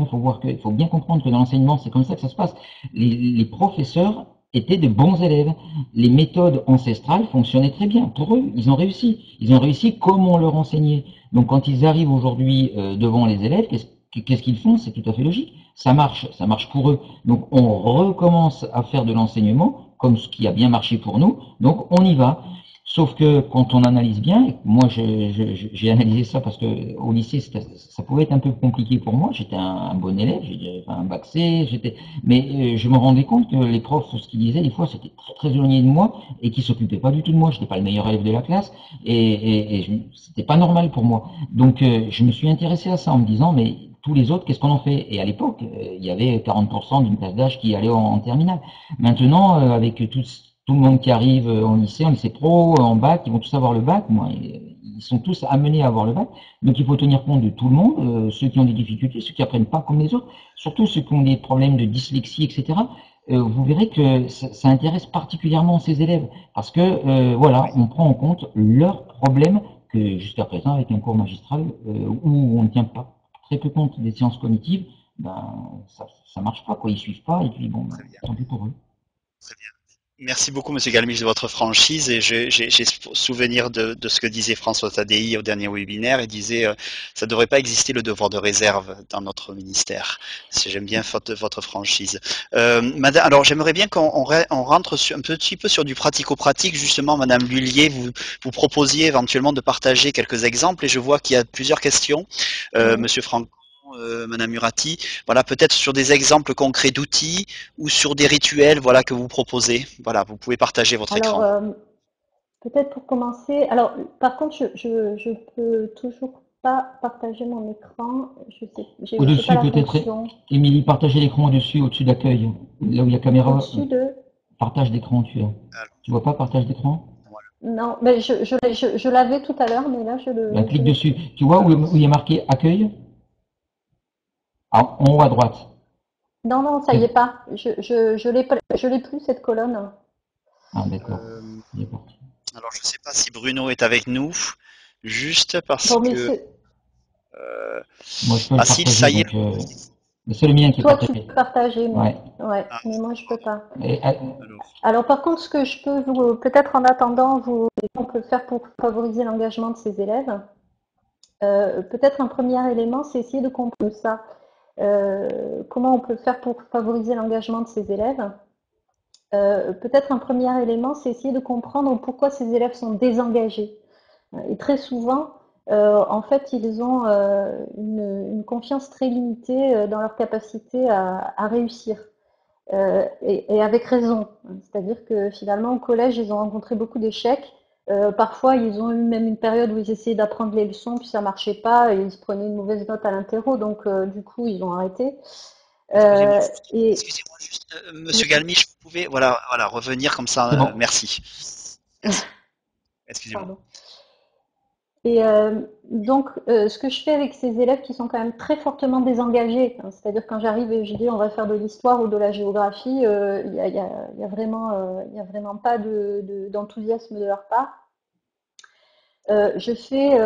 Il faut bien comprendre que dans l'enseignement, c'est comme ça que ça se passe. Les professeurs étaient de bons élèves. Les méthodes ancestrales fonctionnaient très bien. Pour eux, ils ont réussi. Ils ont réussi comme on leur enseignait. Donc, quand ils arrivent aujourd'hui devant les élèves, qu'est-ce qu'ils font? C'est tout à fait logique. Ça marche pour eux. Donc, on recommence à faire de l'enseignement comme ce qui a bien marché pour nous. Donc, on y va. Sauf que quand on analyse bien, et moi j'ai analysé ça parce que au lycée ça pouvait être un peu compliqué pour moi. J'étais un bon élève, j'ai fait un bac C, mais je me rendais compte que les profs, ce qu'ils disaient des fois, c'était très éloigné de moi et qui s'occupaient pas du tout de moi. J'étais pas le meilleur élève de la classe c'était pas normal pour moi. Donc je me suis intéressé à ça en me disant mais tous les autres, qu'est-ce qu'on en fait? Et à l'époque, il y avait 40% d'une classe d'âge qui allait en terminale. Maintenant, avec tout le monde qui arrive en lycée pro, en bac, ils vont tous avoir le bac. Moi, ils sont tous amenés à avoir le bac. Donc il faut tenir compte de tout le monde, ceux qui ont des difficultés, ceux qui apprennent pas comme les autres, surtout ceux qui ont des problèmes de dyslexie, etc. Vous verrez que ça intéresse particulièrement ces élèves parce que voilà, on prend en compte leurs problèmes que jusqu'à présent avec un cours magistral où on ne tient pas très peu compte des sciences cognitives, ben ça marche pas quoi, ils suivent pas et puis bon, ben, Très bien. tant pis pour eux. Très bien. Merci beaucoup, Monsieur Galmiche, de votre franchise. Et j'ai souvenir de ce que disait François Tadei au dernier webinaire. Il disait ça ne devrait pas exister le devoir de réserve dans notre ministère. J'aime bien votre franchise. Madame, alors j'aimerais bien qu'on rentre un petit peu sur du pratico-pratique. Justement, Madame Lullier, vous proposiez éventuellement de partager quelques exemples. Et je vois qu'il y a plusieurs questions. Monsieur Franco, Madame Murati, voilà, peut-être sur des exemples concrets d'outils ou sur des rituels, voilà, que vous proposez. Voilà, vous pouvez partager votre Alors, écran. peut-être pour commencer, alors par contre, je peux toujours pas partager mon écran. Je sais, j'ai pas Au-dessus, la peut-être, fonction. Émilie, partagez l'écran au-dessus d'accueil. Là où il y a caméra, Au-dessus de. partage d'écran, tu as. Alors, Tu vois pas partage d'écran? voilà. Non, mais je l'avais tout à l'heure, mais là Ben, je clique l'ai dessus. plus. Tu vois où il y a marqué accueil? En haut à droite. Non, non, ça y est pas. Je l'ai plus cette colonne. Ah, d'accord. Euh, Il est parti. alors, je ne sais pas si Bruno est avec nous, juste parce Bon, mais que... euh, Moi, je peux le ah si, partager, ça y est. donc c'est le mien qui est toi tu partagé. peux partager, Ouais. Ah, mais moi je peux pas. Et, alors, Alors par contre, ce que je peux vous, peut-être en attendant, on peut faire pour favoriser l'engagement de ces élèves. Peut-être un premier élément, c'est essayer de comprendre ça. Comment on peut faire pour favoriser l'engagement de ces élèves? Peut-être un premier élément, c'est essayer de comprendre pourquoi ces élèves sont désengagés. Et très souvent, en fait, ils ont une confiance très limitée dans leur capacité à réussir. Et avec raison. C'est-à-dire que finalement, au collège, ils ont rencontré beaucoup d'échecs. Parfois, ils ont eu même une période où ils essayaient d'apprendre les leçons, puis ça marchait pas, et ils se prenaient une mauvaise note à l'interro, donc du coup, ils ont arrêté. excusez-moi Euh, juste, et excusez-moi juste, Monsieur Galmiche, vous pouvez, voilà, voilà, revenir comme ça, c'est bon. merci. Merci. Excusez-moi. pardon. Et donc, ce que je fais avec ces élèves qui sont quand même très fortement désengagés, hein, c'est-à-dire quand j'arrive et je dis on va faire de l'histoire ou de la géographie, il y a vraiment pas d'enthousiasme de leur part. Je fais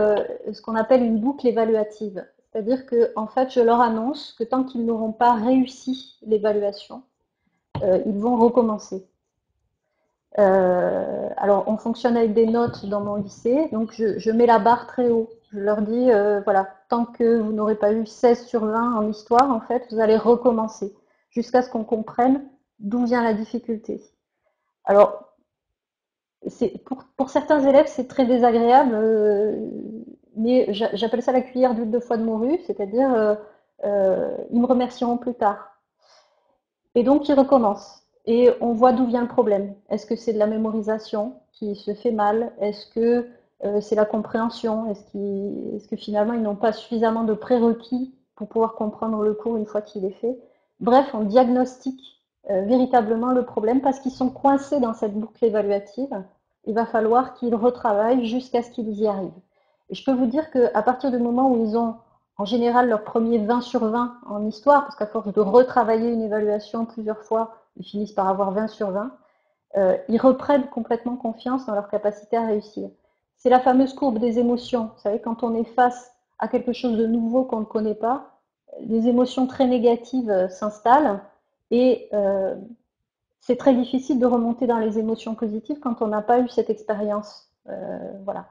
ce qu'on appelle une boucle évaluative. C'est-à-dire que, en fait, je leur annonce que tant qu'ils n'auront pas réussi l'évaluation, ils vont recommencer. Alors, on fonctionne avec des notes dans mon lycée, donc je mets la barre très haut. Je leur dis, voilà, tant que vous n'aurez pas eu 16 sur 20 en histoire, en fait, vous allez recommencer jusqu'à ce qu'on comprenne d'où vient la difficulté. Alors, pour certains élèves, c'est très désagréable, mais j'appelle ça la cuillère d'huile de foie de morue, c'est-à-dire ils me remercieront plus tard. Et donc ils recommencent. Et on voit d'où vient le problème. Est-ce que c'est de la mémorisation qui se fait mal? Est-ce que c'est la compréhension? Est-ce que finalement ils n'ont pas suffisamment de prérequis pour pouvoir comprendre le cours une fois qu'il est fait? Bref, on diagnostique véritablement le problème parce qu'ils sont coincés dans cette boucle évaluative. Il va falloir qu'ils retravaillent jusqu'à ce qu'ils y arrivent. Et je peux vous dire qu'à partir du moment où ils ont en général leur premier 20 sur 20 en histoire, parce qu'à force de retravailler une évaluation plusieurs fois, ils finissent par avoir 20 sur 20, ils reprennent complètement confiance dans leur capacité à réussir. C'est la fameuse courbe des émotions. Vous savez, quand on est face à quelque chose de nouveau qu'on ne connaît pas, les émotions très négatives s'installent et c'est très difficile de remonter dans les émotions positives quand on n'a pas eu cette expérience. Voilà.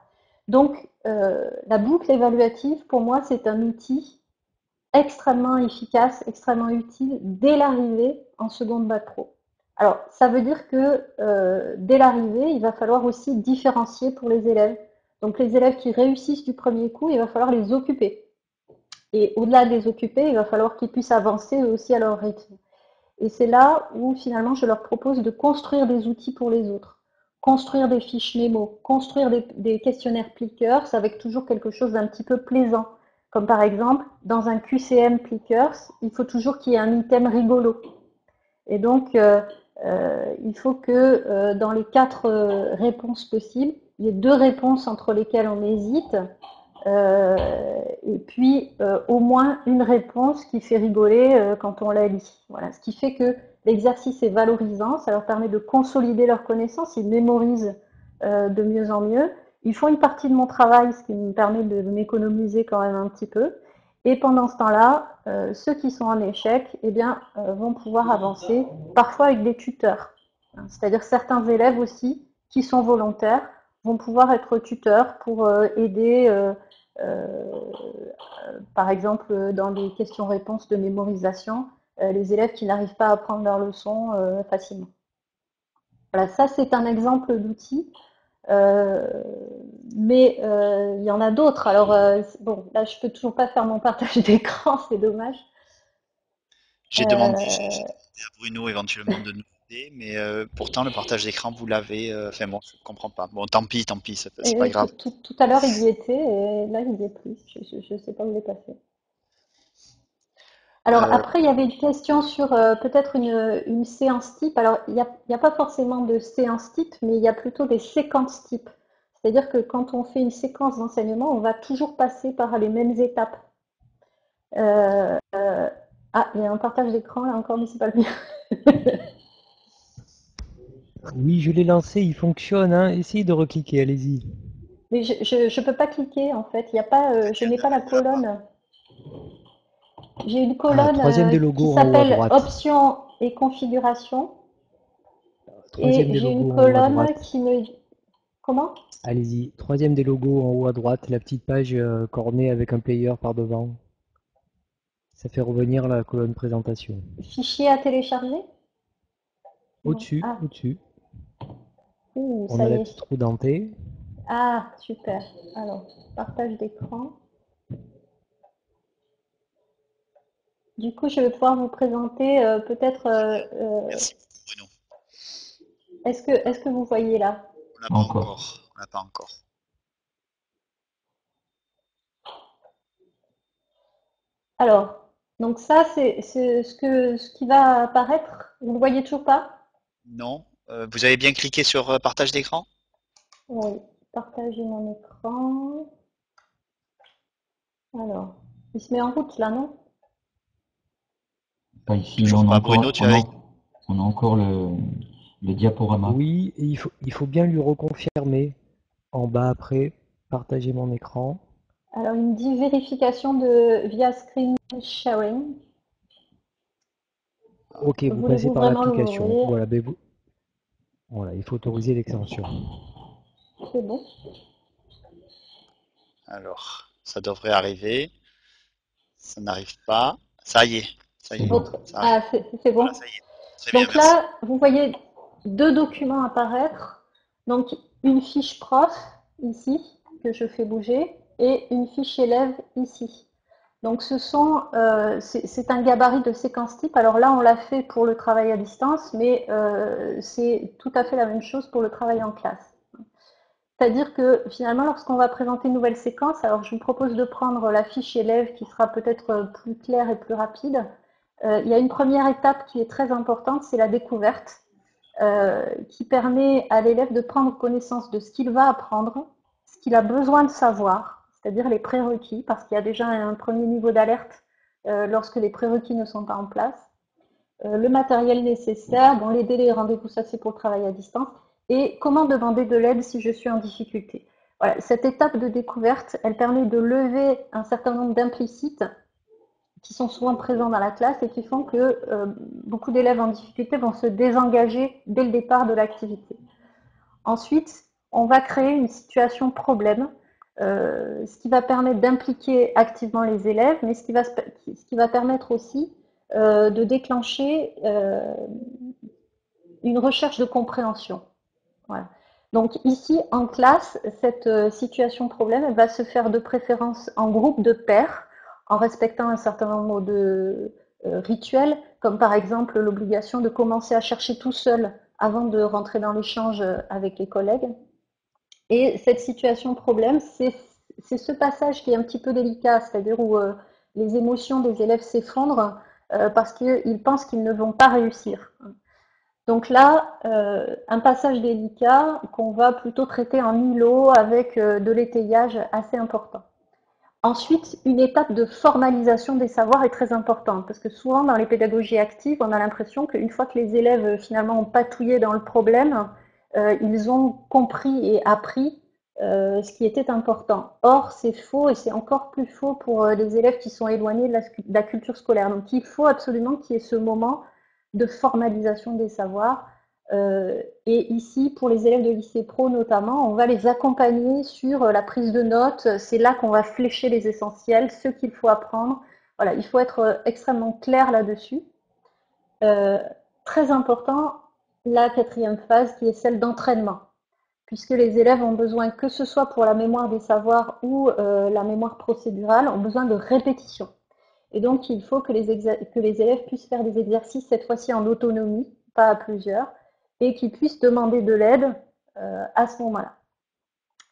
Donc, la boucle évaluative, pour moi, c'est un outil extrêmement efficace, extrêmement utile dès l'arrivée en seconde bac pro. Alors, ça veut dire que dès l'arrivée, il va falloir aussi différencier pour les élèves. Donc, les élèves qui réussissent du premier coup, il va falloir les occuper. Et au-delà des occuper, il va falloir qu'ils puissent avancer eux aussi à leur rythme. Et c'est là où finalement je leur propose de construire des outils pour les autres. Construire des fiches mémo, construire des questionnaires Plickers avec toujours quelque chose d'un petit peu plaisant. Comme par exemple, dans un QCM Plickers, il faut toujours qu'il y ait un item rigolo. Et donc, il faut que dans les 4 réponses possibles, il y ait 2 réponses entre lesquelles on hésite, et puis au moins une réponse qui fait rigoler quand on la lit. Voilà, ce qui fait que l'exercice est valorisant, ça leur permet de consolider leurs connaissances, ils mémorisent de mieux en mieux. Ils font une partie de mon travail, ce qui me permet de m'économiser quand même un petit peu. Et pendant ce temps-là, ceux qui sont en échec, eh bien, vont pouvoir avancer, parfois avec des tuteurs. C'est-à-dire certains élèves aussi qui sont volontaires vont pouvoir être tuteurs pour aider, par exemple, dans les questions-réponses de mémorisation, les élèves qui n'arrivent pas à apprendre leurs leçons facilement. Voilà, ça c'est un exemple d'outil. Euh, mais il y en a d'autres. Alors, bon, là, je peux toujours pas faire mon partage d'écran, c'est dommage. J'ai demandé, j'ai demandé à Bruno éventuellement de nous aider, mais pourtant le partage d'écran, vous l'avez. Enfin bon, je comprends pas. Bon, tant pis, c'est pas Et grave. tout à l'heure, il y était, et là, il y est plus. Je sais pas où il est passé. Alors Euh, après, il y avait une question sur peut-être une séance type. Alors, il y a pas forcément de séance type, mais il y a plutôt des séquences types. C'est-à-dire que quand on fait une séquence d'enseignement, on va toujours passer par les mêmes étapes. Ah, il y a un partage d'écran là encore, mais c'est pas le mien. Oui, je l'ai lancé, il fonctionne, hein. Essayez de recliquer, allez-y. Mais je peux pas cliquer en fait. Il y a pas, je n'ai pas la colonne. J'ai une Ah, colonne troisième des qui logos en haut à s'appelle droite. Options et configuration. Troisième Et des j'ai une logos en haut à colonne droite. qui me... Comment? Allez-y. Troisième des logos en haut à droite, la petite page cornée avec un player par devant. Ça fait revenir la colonne présentation. Fichier à télécharger? Non. Au-dessus, Ah, au-dessus, on ça a y la est. petite roue dentée. Ah, super. Alors, partage d'écran. Du coup, je vais pouvoir vous présenter peut-être. Merci beaucoup, Bruno. Est-ce que vous voyez là? On l'a pas Encore. encore. On l'a pas encore. Alors, donc ça, c'est ce qui va apparaître. Vous ne le voyez toujours pas? Non. Vous avez bien cliqué sur partage d'écran? Oui. Partager mon écran. Alors, il se met en route là, non? Pas ici, mais Toujours pas. Bruno, tu as. on a encore le diaporama. Oui, et il faut bien lui reconfirmer en bas après, partager mon écran. Alors, il me dit vérification de via screen sharing. Ok, vous passez Voulez-vous par vraiment l'application. l'ouvrir? Voilà, voilà, il faut autoriser l'extension. C'est bon. Alors, ça devrait arriver. Ça n'arrive pas. Ça y est. Ça y C'est est. bon. Ça arrive. Ah, c'est Voilà, bon. ça y est. Très bien, Donc merci. là, vous voyez 2 documents apparaître. Donc, une fiche prof ici, que je fais bouger, et une fiche élève ici. Donc, c'est un gabarit de séquence type. Alors là, on l'a fait pour le travail à distance, mais c'est tout à fait la même chose pour le travail en classe. C'est-à-dire que finalement, lorsqu'on va présenter une nouvelle séquence, alors je vous propose de prendre la fiche élève qui sera peut-être plus claire et plus rapide. Il y a une première étape qui est très importante, c'est la découverte, qui permet à l'élève de prendre connaissance de ce qu'il va apprendre, ce qu'il a besoin de savoir, c'est-à-dire les prérequis, parce qu'il y a déjà un premier niveau d'alerte lorsque les prérequis ne sont pas en place, le matériel nécessaire, bon, les délais et rendez-vous, ça c'est pour le travail à distance, et comment demander de l'aide si je suis en difficulté. Voilà, cette étape de découverte, elle permet de lever un certain nombre d'implicites qui sont souvent présents dans la classe et qui font que beaucoup d'élèves en difficulté vont se désengager dès le départ de l'activité. Ensuite, on va créer une situation problème, ce qui va permettre d'impliquer activement les élèves, mais ce qui va permettre aussi de déclencher une recherche de compréhension. Voilà. Donc ici, en classe, cette situation problème, elle va se faire de préférence en groupe de pairs, en respectant un certain nombre de rituels, comme par exemple l'obligation de commencer à chercher tout seul avant de rentrer dans l'échange avec les collègues. Et cette situation problème, c'est ce passage qui est un petit peu délicat, c'est-à-dire où les émotions des élèves s'effondrent parce qu'ils pensent qu'ils ne vont pas réussir. Donc là, un passage délicat qu'on va plutôt traiter en îlot avec de l'étayage assez important. Ensuite, une étape de formalisation des savoirs est très importante parce que souvent dans les pédagogies actives, on a l'impression qu'une fois que les élèves finalement ont patouillé dans le problème, ils ont compris et appris ce qui était important. Or, c'est faux et c'est encore plus faux pour les élèves qui sont éloignés de la culture scolaire. Donc, il faut absolument qu'il y ait ce moment de formalisation des savoirs. Et ici, pour les élèves de lycée pro notamment, on va les accompagner sur la prise de notes. C'est là qu'on va flécher les essentiels, ce qu'il faut apprendre. Voilà, il faut être extrêmement clair là-dessus. Euh, Très important, la quatrième phase qui est celle d'entraînement, puisque les élèves ont besoin, que ce soit pour la mémoire des savoirs ou la mémoire procédurale, ont besoin de répétition. Et donc, il faut que les élèves puissent faire des exercices, cette fois-ci en autonomie, pas à plusieurs, et qu'ils puissent demander de l'aide à ce moment-là.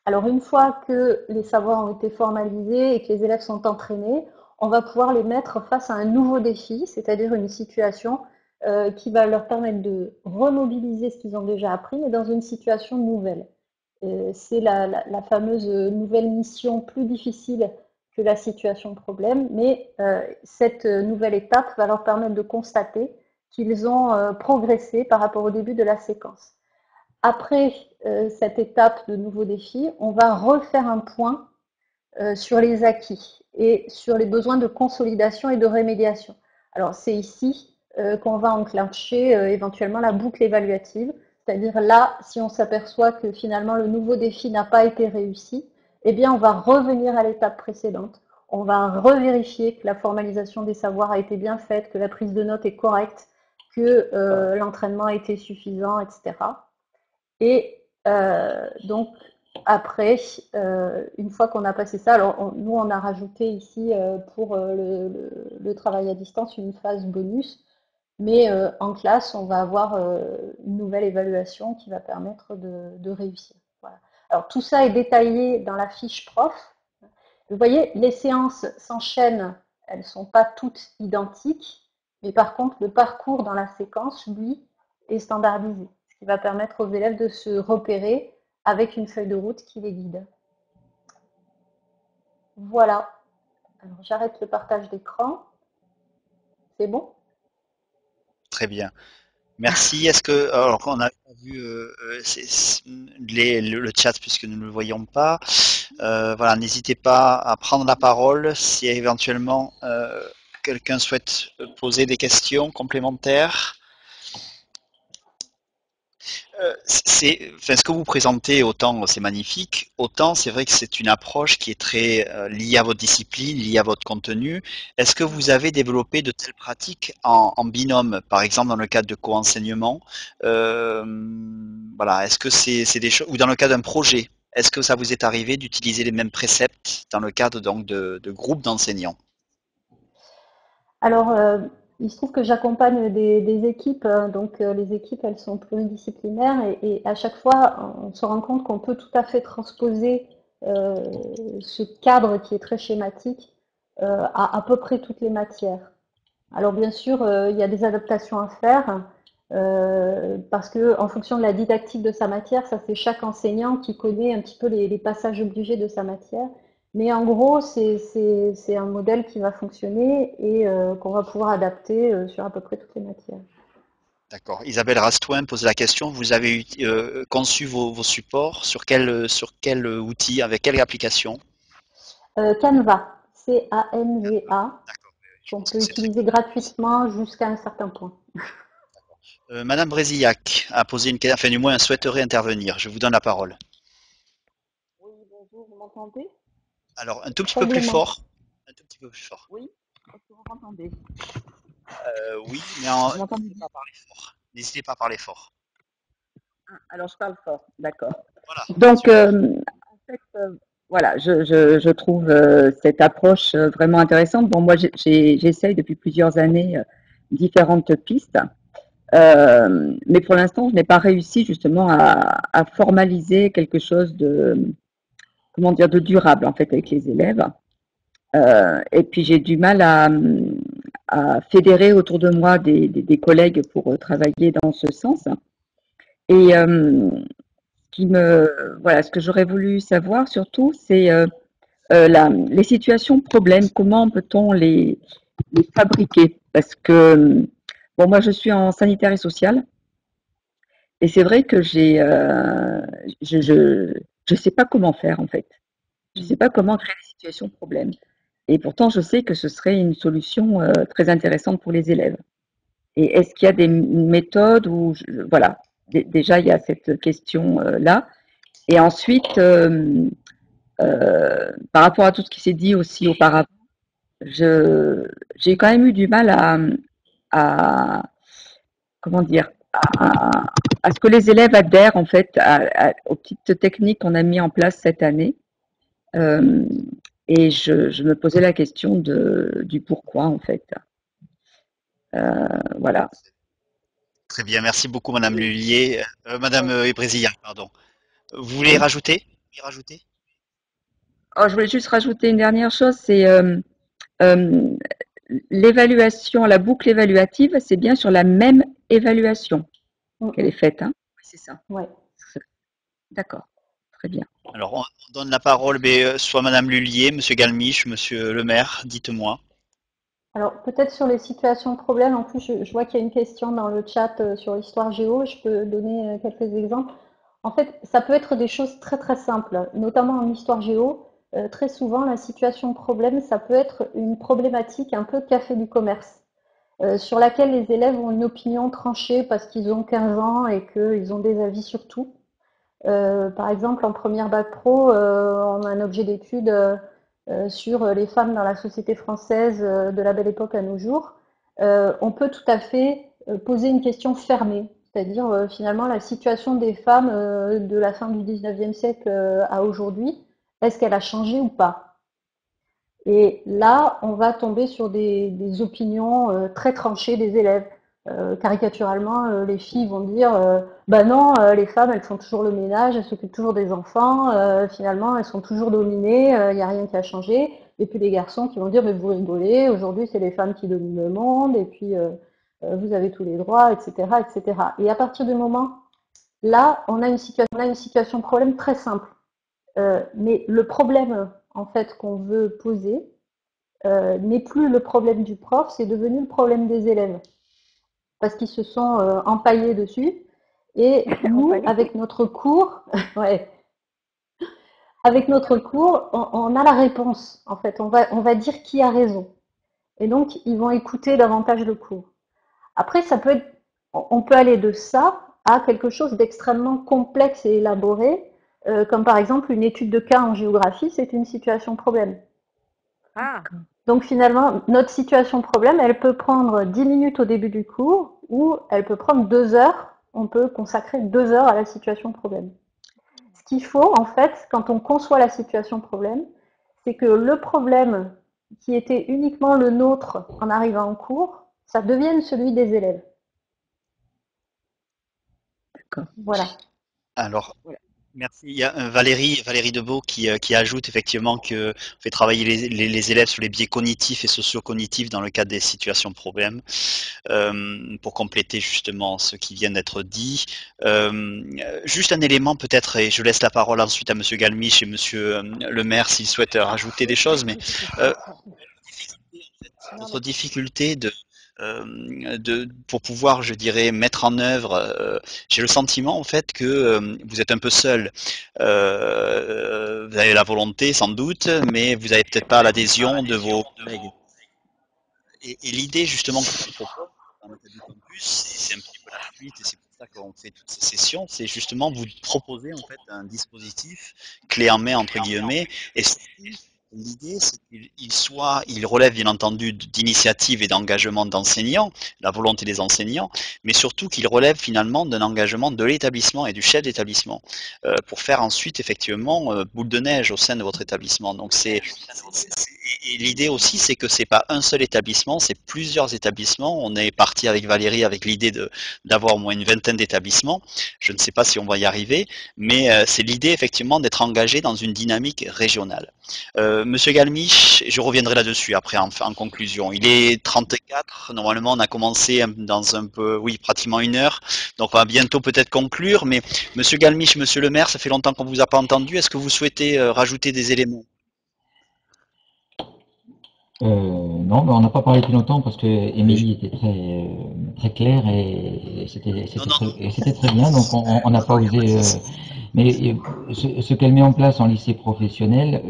Alors, une fois que les savoirs ont été formalisés et que les élèves sont entraînés, on va pouvoir les mettre face à un nouveau défi, c'est-à-dire une situation qui va leur permettre de remobiliser ce qu'ils ont déjà appris, mais dans une situation nouvelle. C'est la fameuse nouvelle mission plus difficile que la situation problème, mais cette nouvelle étape va leur permettre de constater qu'ils ont progressé par rapport au début de la séquence. Après cette étape de nouveau défi, on va refaire un point sur les acquis et sur les besoins de consolidation et de rémédiation. Alors c'est ici qu'on va enclencher éventuellement la boucle évaluative, c'est-à-dire là, si on s'aperçoit que finalement le nouveau défi n'a pas été réussi, eh bien on va revenir à l'étape précédente, on va revérifier que la formalisation des savoirs a été bien faite, que la prise de notes est correcte, que l'entraînement a été suffisant, etc. Et donc, après, une fois qu'on a passé ça, alors nous, on a rajouté ici pour le travail à distance une phase bonus, mais en classe, on va avoir une nouvelle évaluation qui va permettre de réussir. Voilà. Alors, tout ça est détaillé dans la fiche prof. Vous voyez, les séances s'enchaînent, elles ne sont pas toutes identiques, mais par contre, le parcours dans la séquence, lui, est standardisé, ce qui va permettre aux élèves de se repérer avec une feuille de route qui les guide. Voilà. Alors, j'arrête le partage d'écran. C'est bon? Très bien. Merci. Est-ce que, alors on a vu le chat puisque nous ne le voyons pas. Voilà, n'hésitez pas à prendre la parole si éventuellement quelqu'un souhaite poser des questions complémentaires. Enfin, ce que vous présentez, autant c'est magnifique, autant c'est vrai que c'est une approche qui est très liée à votre discipline, liée à votre contenu. Est-ce que vous avez développé de telles pratiques en binôme, par exemple dans le cadre de co-enseignement voilà, est-ce que c'est des choses, ou dans le cadre d'un projet, est-ce que ça vous est arrivé d'utiliser les mêmes préceptes dans le cadre donc de groupes d'enseignants? Alors, il se trouve que j'accompagne des équipes, donc les équipes, elles sont pluridisciplinaires et à chaque fois, on se rend compte qu'on peut tout à fait transposer euh, ce cadre qui est très schématique à peu près toutes les matières. Alors bien sûr, il y a des adaptations à faire parce que en fonction de la didactique de sa matière, ça c'est chaque enseignant qui connaît un petit peu les passages obligés de sa matière. Mais en gros, c'est un modèle qui va fonctionner et qu'on va pouvoir adapter sur à peu près toutes les matières. D'accord. Isabelle Rastouin pose la question, vous avez conçu vos supports sur quel outil, avec quelle application? Canva, C-A-N-V-A, D'accord, je qu'on pense que peut c'est très utiliser connu aussi. gratuitement jusqu'à un certain point. Madame Brézillac a posé une question, enfin du moins elle souhaiterait intervenir. Je vous donne la parole. Oui, bonjour, vous m'entendez? Alors un tout petit peu plus Faiblement. fort. Un tout petit peu plus fort. Oui, est-ce que vous m'entendez? Oui, mais Vous m'entendez n'hésitez bien? pas à parler fort. N'hésitez pas à parler fort. Alors, je parle fort, d'accord. Voilà, Donc, super. en fait, voilà, je trouve cette approche vraiment intéressante. Bon, moi, j'essaye depuis plusieurs années différentes pistes, mais pour l'instant, je n'ai pas réussi justement à formaliser quelque chose de, comment dire, de durable en fait avec les élèves. Et puis, j'ai du mal à fédérer autour de moi des collègues pour travailler dans ce sens. Et voilà, ce que j'aurais voulu savoir surtout, c'est les situations problèmes. Comment peut-on les fabriquer? Parce que bon, moi, je suis en sanitaire et social, et c'est vrai que je sais pas comment faire en fait. Je sais pas comment créer des situations problèmes. Et pourtant, je sais que ce serait une solution très intéressante pour les élèves. Et est-ce qu'il y a des méthodes où, voilà, déjà il y a cette question là. Et ensuite, par rapport à tout ce qui s'est dit aussi auparavant, j'ai quand même eu du mal à comment dire, à ce que les élèves adhèrent en fait aux petites techniques qu'on a mis en place cette année. Euh, et je me posais la question du pourquoi en fait. Voilà. Très bien, merci beaucoup, Madame Lullier. Madame Ebrezilla, pardon. Vous voulez Oui. rajouter? Oui, rajouter? Oh, je voulais juste rajouter une dernière chose, c'est euh, l'évaluation, la boucle évaluative, c'est bien sur la même évaluation qu'elle est faite, hein? Oui, c'est ça. Ouais. D'accord, très bien. Alors, on donne la parole, soit Madame Lullier, Monsieur Galmiche, Monsieur le maire, dites-moi. Alors, peut-être sur les situations de problème, en plus, je vois qu'il y a une question dans le chat sur l'histoire géo, je peux donner quelques exemples. En fait, ça peut être des choses très très simples, notamment en histoire géo. Très souvent, la situation de problème, ça peut être une problématique un peu café du commerce, sur laquelle les élèves ont une opinion tranchée parce qu'ils ont 15 ans et qu'ils ont des avis sur tout. Par exemple, en première bac pro, on a un objet d'étude sur les femmes dans la société française de la Belle Époque à nos jours. On peut tout à fait poser une question fermée, c'est-à-dire finalement la situation des femmes de la fin du 19e siècle à aujourd'hui, est-ce qu'elle a changé ou pas? Et là, on va tomber sur des opinions très tranchées des élèves. Caricaturalement, les filles vont dire bah non, les femmes, elles font toujours le ménage, elles s'occupent toujours des enfants, finalement, elles sont toujours dominées, il n'y a rien qui a changé. Et puis les garçons qui vont dire mais vous rigolez, aujourd'hui c'est les femmes qui dominent le monde, et puis vous avez tous les droits, etc., etc. Et à partir du moment là, on a une situation problème très simple. Mais le problème en fait qu'on veut poser, n'est plus le problème du prof, c'est devenu le problème des élèves. Parce qu'ils se sont empaillés dessus. Et nous, avec notre cours, ouais, avec notre cours, on a la réponse. En fait, on va dire qui a raison. Et donc, ils vont écouter davantage le cours. Après, ça peut être, on peut aller de ça à quelque chose d'extrêmement complexe et élaboré, comme par exemple une étude de cas en géographie, c'est une situation problème. Ah, Donc finalement, notre situation problème, elle peut prendre 10 minutes au début du cours ou elle peut prendre 2 heures. On peut consacrer 2 heures à la situation problème. Ce qu'il faut, en fait, quand on conçoit la situation problème, c'est que le problème qui était uniquement le nôtre en arrivant en cours, ça devienne celui des élèves. d'accord. Voilà. Alors, Voilà. merci. Il y a Valérie Debeau qui ajoute effectivement que on fait travailler les élèves sur les biais cognitifs et socio-cognitifs dans le cadre des situations problèmes, pour compléter justement ce qui vient d'être dit. Juste un élément peut-être, et je laisse la parole ensuite à Monsieur Galmiche et Monsieur le maire s'ils souhaitent rajouter des choses, mais notre difficulté pour pouvoir, je dirais, mettre en œuvre, j'ai le sentiment en fait que vous êtes un peu seul. Vous avez la volonté sans doute, mais vous n'avez peut-être pas l'adhésion de vos collègues. Et l'idée justement que je propose dans le cadre du campus, c'est un petit peu la suite, et c'est pour ça qu'on fait toutes ces sessions, c'est justement vous proposer en fait un dispositif clé en main entre guillemets, et l'idée, c'est qu'il relève bien entendu d'initiative et d'engagement d'enseignants, la volonté des enseignants, mais surtout qu'il relève finalement d'un engagement de l'établissement et du chef d'établissement pour faire ensuite effectivement boule de neige au sein de votre établissement. Donc et l'idée aussi, c'est que c'est pas un seul établissement, c'est plusieurs établissements. On est parti avec Valérie avec l'idée d'avoir au moins une vingtaine d'établissements. Je ne sais pas si on va y arriver, mais c'est l'idée effectivement d'être engagé dans une dynamique régionale. Monsieur Galmiche, je reviendrai là-dessus après en conclusion. Il est 34, normalement on a commencé dans un peu, oui, pratiquement 1 heure, donc on va bientôt peut-être conclure, mais Monsieur Galmiche, Monsieur le maire, ça fait longtemps qu'on ne vous a pas entendu, est-ce que vous souhaitez rajouter des éléments? Non, mais on n'a pas parlé depuis longtemps parce que Émilie était très claire et c'était très bien, donc on n'a pas osé. Mais ce qu'elle met en place en lycée professionnel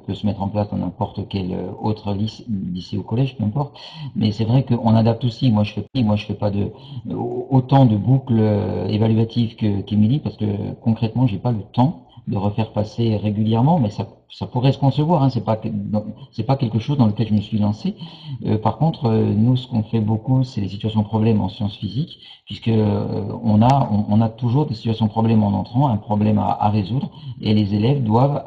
peut se mettre en place dans n'importe quel autre lycée ou collège, peu importe. Mais c'est vrai qu'on adapte aussi. Moi, je fais pas autant de boucles évaluatives qu'Émilie parce que concrètement, j'ai pas le temps de refaire passer régulièrement, mais ça pourrait se concevoir, hein, c'est pas quelque chose dans lequel je me suis lancé. Par contre, nous, ce qu'on fait beaucoup, c'est les situations problèmes en sciences physiques, puisque on a toujours des situations problèmes en entrant, un problème à résoudre, et les élèves doivent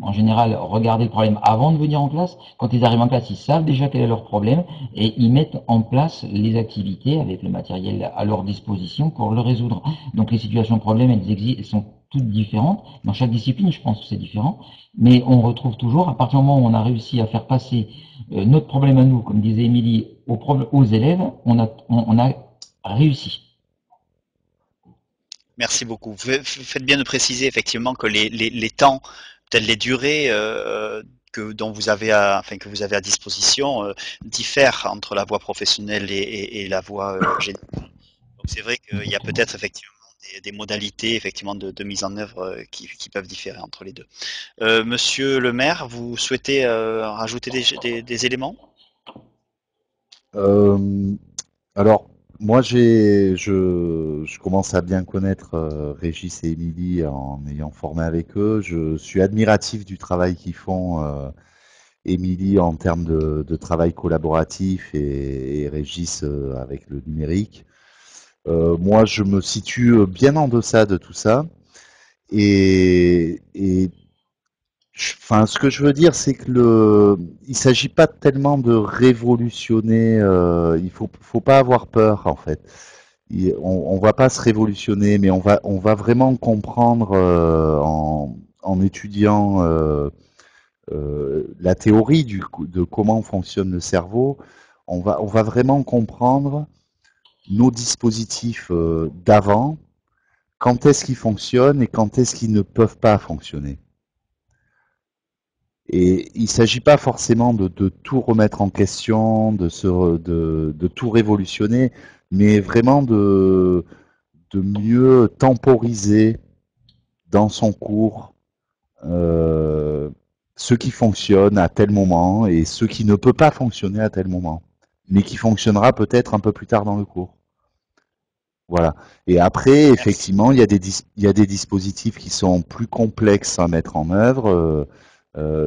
en général regarder le problème avant de venir en classe. Quand ils arrivent en classe, ils savent déjà quel est leur problème et ils mettent en place les activités avec le matériel à leur disposition pour le résoudre. Donc les situations problèmes, elles sont toutes différentes. Dans chaque discipline, je pense que c'est différent, mais on retrouve toujours, à partir du moment où on a réussi à faire passer notre problème à nous, comme disait Émilie, aux élèves, on a réussi. Merci beaucoup. Vous faites bien de préciser effectivement que les temps, peut-être les durées dont vous avez que vous avez à disposition diffèrent entre la voie professionnelle et la voie générale. Donc c'est vrai qu'il y a peut-être effectivement des modalités effectivement de mise en œuvre qui peuvent différer entre les deux. Monsieur le maire, vous souhaitez rajouter des éléments? Alors, moi, je commence à bien connaître Régis et Émilie en ayant formé avec eux. Je suis admiratif du travail qu'ils font, Émilie en termes de travail collaboratif et Régis avec le numérique. Moi, je me situe bien en deçà de tout ça. Et enfin, ce que je veux dire, c'est que il s'agit pas tellement de révolutionner. Il faut pas avoir peur, en fait. On va pas se révolutionner, mais on va vraiment comprendre en étudiant la théorie de comment fonctionne le cerveau. On va vraiment comprendre nos dispositifs d'avant, quand est-ce qu'ils fonctionnent et quand est-ce qu'ils ne peuvent pas fonctionner. Et il ne s'agit pas forcément de tout remettre en question, de tout révolutionner, mais vraiment de mieux temporiser dans son cours ce qui fonctionne à tel moment et ce qui ne peut pas fonctionner à tel moment, mais qui fonctionnera peut-être un peu plus tard dans le cours. Voilà. Et après, effectivement, il y a des dispositifs qui sont plus complexes à mettre en œuvre.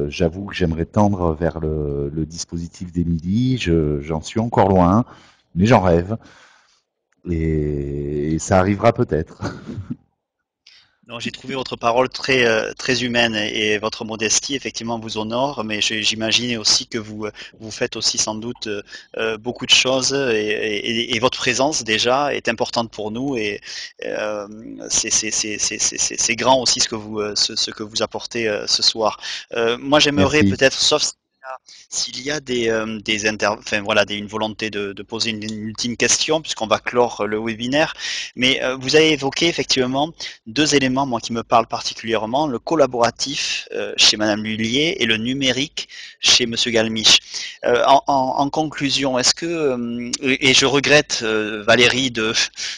J'avoue que j'aimerais tendre vers le dispositif d'Émilie. J'en suis encore loin, mais j'en rêve. Et ça arrivera peut-être. Non, j'ai trouvé votre parole très humaine et votre modestie effectivement vous honore, mais j'imagine aussi que vous faites aussi sans doute beaucoup de choses et votre présence déjà est importante pour nous et c'est grand aussi ce que vous apportez ce soir. Moi j'aimerais peut-être, sauf s'il y a une volonté de poser une ultime question, puisqu'on va clore le webinaire, mais vous avez évoqué effectivement 2 éléments, moi, qui me parlent particulièrement, le collaboratif chez Madame Lhuillier et le numérique chez Monsieur Galmiche. En conclusion, est-ce que, et je regrette Valérie de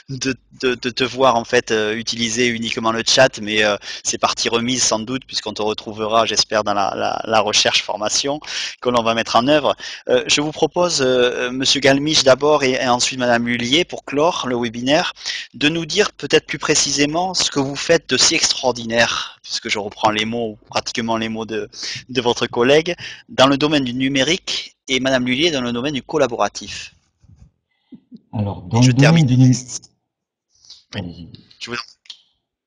te voir en fait utiliser uniquement le chat, mais c'est partie remise sans doute, puisqu'on te retrouvera, j'espère, dans la recherche formation. que l'on va mettre en œuvre. Je vous propose, Monsieur Galmiche d'abord et ensuite Madame Lullier, pour clore le webinaire, de nous dire peut-être plus précisément ce que vous faites de si extraordinaire, puisque je reprends les mots, pratiquement les mots de votre collègue, dans le domaine du numérique et Madame Lullier dans le domaine du collaboratif. Alors, Et je termine. Oui, Allez-y. je vous...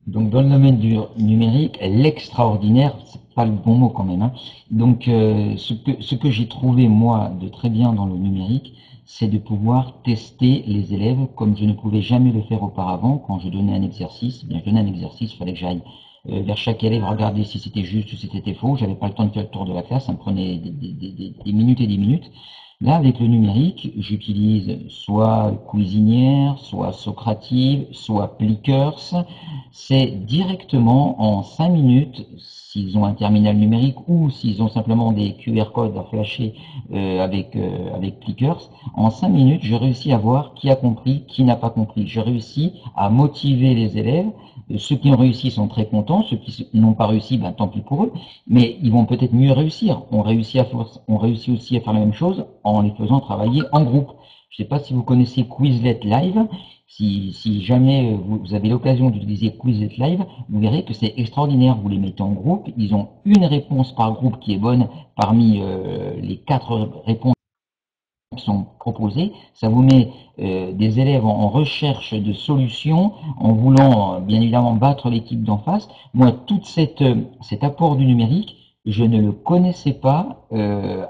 Donc, dans le domaine du numérique, l'extraordinaire, c'est pas le bon mot quand même, hein. Donc, ce que j'ai trouvé, moi, de très bien dans le numérique, c'est de pouvoir tester les élèves comme je ne pouvais jamais le faire auparavant. Quand je donnais un exercice, eh bien, je donnais un exercice, il fallait que j'aille vers chaque élève, regarder si c'était juste ou si c'était faux. J'avais pas le temps de faire le tour de la classe, ça me prenait des minutes et des minutes. Là, avec le numérique, j'utilise soit Cuisinière, soit Socrative, soit Plickers. C'est directement en 5 minutes, s'ils ont un terminal numérique ou s'ils ont simplement des QR codes à flasher avec Plickers, en 5 minutes, je réussis à voir qui a compris, qui n'a pas compris. Je réussis à motiver les élèves. Ceux qui ont réussi sont très contents, ceux qui n'ont pas réussi, ben, tant pis pour eux, mais ils vont peut-être mieux réussir. On réussit aussi à faire la même chose en les faisant travailler en groupe. Je ne sais pas si vous connaissez Quizlet Live. Si jamais vous avez l'occasion d'utiliser Quizlet Live, vous verrez que c'est extraordinaire. Vous les mettez en groupe, ils ont une réponse par groupe qui est bonne parmi les 4 réponses qui sont proposées. Ça vous met des élèves en recherche de solutions, en voulant bien évidemment battre l'équipe d'en face. Moi, tout cet apport du numérique, je ne le connaissais pas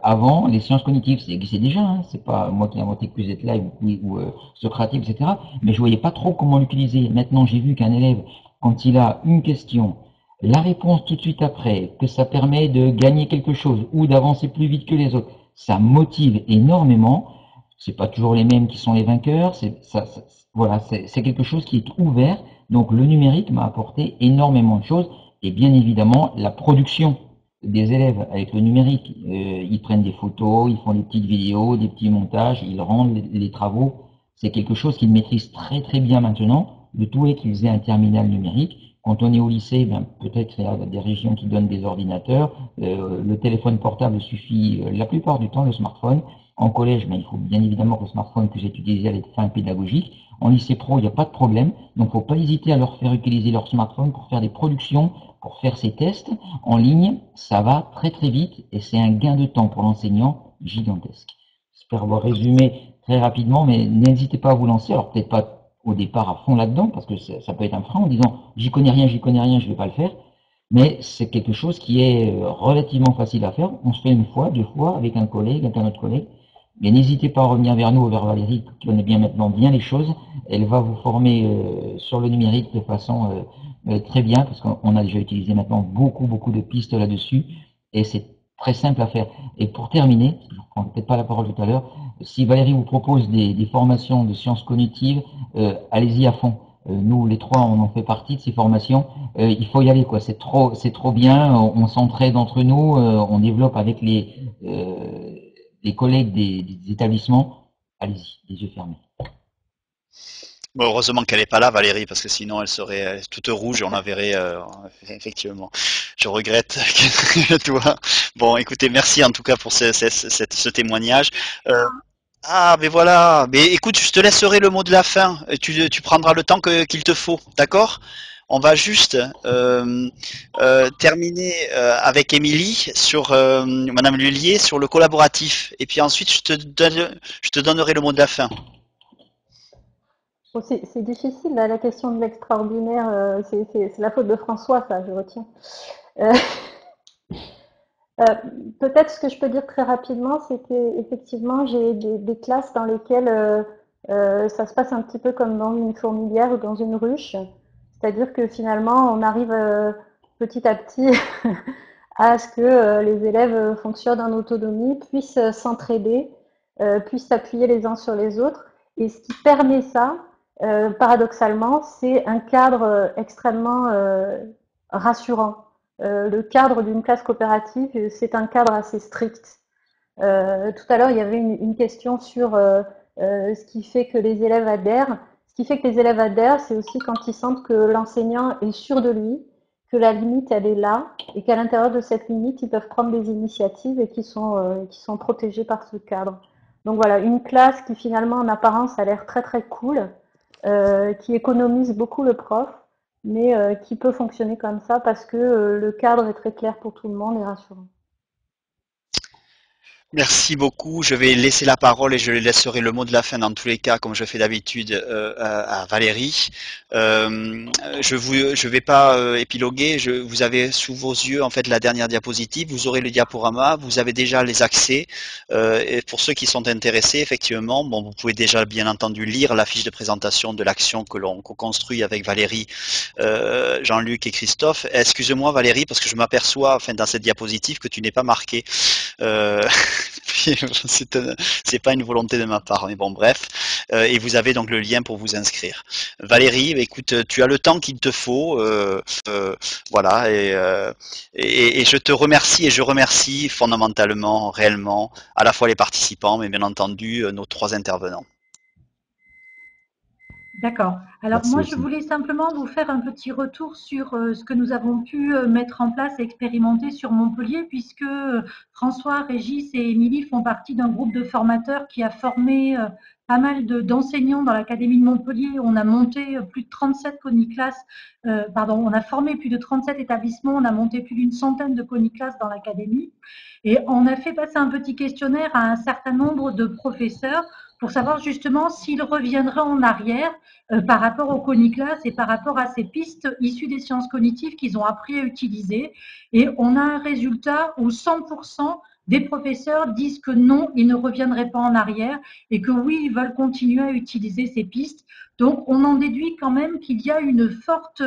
avant les sciences cognitives. Ça existait déjà, hein. C'est pas moi qui ai inventé Quizlet Live ou Socrative, etc. Mais je voyais pas trop comment l'utiliser. Maintenant, j'ai vu qu'un élève, quand il a une question, la réponse tout de suite après, que ça permet de gagner quelque chose ou d'avancer plus vite que les autres, ça motive énormément. C'est pas toujours les mêmes qui sont les vainqueurs. Voilà, c'est quelque chose qui est ouvert. Donc le numérique m'a apporté énormément de choses et bien évidemment la production des élèves avec le numérique. Ils prennent des photos, ils font des petites vidéos, des petits montages, ils rendent les travaux. C'est quelque chose qu'ils maîtrisent très très bien maintenant. Le tout est qu'ils aient un terminal numérique. Quand on est au lycée, ben, peut-être qu'il y a des régions qui donnent des ordinateurs. Le téléphone portable suffit la plupart du temps, le smartphone. En collège, ben, il faut bien évidemment que le smartphone puisse être utilisé à des fins pédagogiques. En lycée pro, il n'y a pas de problème. Donc, il ne faut pas hésiter à leur faire utiliser leur smartphone pour faire des productions, pour faire ces tests en ligne. Ça va très très vite et c'est un gain de temps pour l'enseignant gigantesque. J'espère avoir résumé très rapidement, mais n'hésitez pas à vous lancer. Alors, peut-être pas au départ à fond là-dedans, parce que ça peut être un frein en disant j'y connais rien, je vais pas le faire. Mais c'est quelque chose qui est relativement facile à faire. On se fait une fois, 2 fois avec un collègue, avec un autre collègue. Mais n'hésitez pas à revenir vers nous ou vers Valérie, qui connaît bien maintenant bien les choses. Elle va vous former sur le numérique de façon très bien, parce qu'on a déjà utilisé maintenant beaucoup de pistes là-dessus. Et c'est très simple à faire. Et pour terminer, je ne prends peut-être pas la parole tout à l'heure, si Valérie vous propose des formations de sciences cognitives, allez-y à fond. Nous, les 3, on en fait partie de ces formations. Il faut y aller, quoi. C'est trop bien. On s'entraide entre nous. On développe avec les collègues des établissements. Allez-y, les yeux fermés. Bon, heureusement qu'elle n'est pas là, Valérie, parce que sinon elle serait toute rouge et on la verrait effectivement. Je regrette que toi. Bon, écoutez, merci en tout cas pour ce témoignage. Mais voilà. Mais écoute, je te laisserai le mot de la fin. Tu prendras le temps qu'il te faut, d'accord? On va juste terminer avec Émilie sur Madame Lullier sur le collaboratif. Et puis ensuite, je te donnerai le mot de la fin. Bon, c'est difficile, là, la question de l'extraordinaire. C'est la faute de François, ça, je retiens. Euh, Peut-être ce que je peux dire très rapidement, c'est qu'effectivement, j'ai des classes dans lesquelles ça se passe un petit peu comme dans une fourmilière ou dans une ruche. C'est-à-dire que finalement, on arrive petit à petit à ce que les élèves fonctionnent en autonomie, puissent s'entraider, puissent s'appuyer les uns sur les autres. Et ce qui permet ça, paradoxalement, c'est un cadre extrêmement rassurant. Le cadre d'une classe coopérative, c'est un cadre assez strict. Tout à l'heure, il y avait une question sur ce qui fait que les élèves adhèrent. Ce qui fait que les élèves adhèrent, c'est aussi quand ils sentent que l'enseignant est sûr de lui, que la limite, elle est là, et qu'à l'intérieur de cette limite, ils peuvent prendre des initiatives et qui sont protégés par ce cadre. Donc voilà, une classe qui finalement en apparence a l'air très très cool, qui économise beaucoup le prof, mais qui peut fonctionner comme ça parce que le cadre est très clair pour tout le monde et rassurant. Merci beaucoup. Je vais laisser la parole et je laisserai le mot de la fin dans tous les cas, comme je fais d'habitude, à Valérie. Je vais pas épiloguer. Vous avez sous vos yeux en fait la dernière diapositive. Vous aurez le diaporama. Vous avez déjà les accès. Et pour ceux qui sont intéressés, effectivement, bon, vous pouvez déjà bien entendu lire la fiche de présentation de l'action que l'on construit avec Valérie, Jean-Luc et Christophe. Excuse-moi Valérie, parce que je m'aperçois, enfin, dans cette diapositive, que tu n'es pas marqué. C'est pas une volonté de ma part, mais bon, bref. Et vous avez donc le lien pour vous inscrire. Valérie, écoute, tu as le temps qu'il te faut, voilà. Et je te remercie et je remercie fondamentalement, réellement, à la fois les participants, mais bien entendu nos 3 intervenants. D'accord. Alors Merci moi, aussi. je voulais simplement vous faire un petit retour sur ce que nous avons pu mettre en place et expérimenter sur Montpellier, puisque François, Régis et Émilie font partie d'un groupe de formateurs qui a formé pas mal d'enseignants dans l'Académie de Montpellier. On a monté plus de 37 coniclasses, pardon, on a formé plus de 37 établissements, on a monté plus d'une centaine de coniclasses dans l'Académie. Et on a fait passer un petit questionnaire à un certain nombre de professeurs pour savoir justement s'ils reviendraient en arrière par rapport aux coniclasses et par rapport à ces pistes issues des sciences cognitives qu'ils ont appris à utiliser. Et on a un résultat où 100% des professeurs disent que non, ils ne reviendraient pas en arrière et que oui, ils veulent continuer à utiliser ces pistes. Donc, on en déduit quand même qu'il y a une forte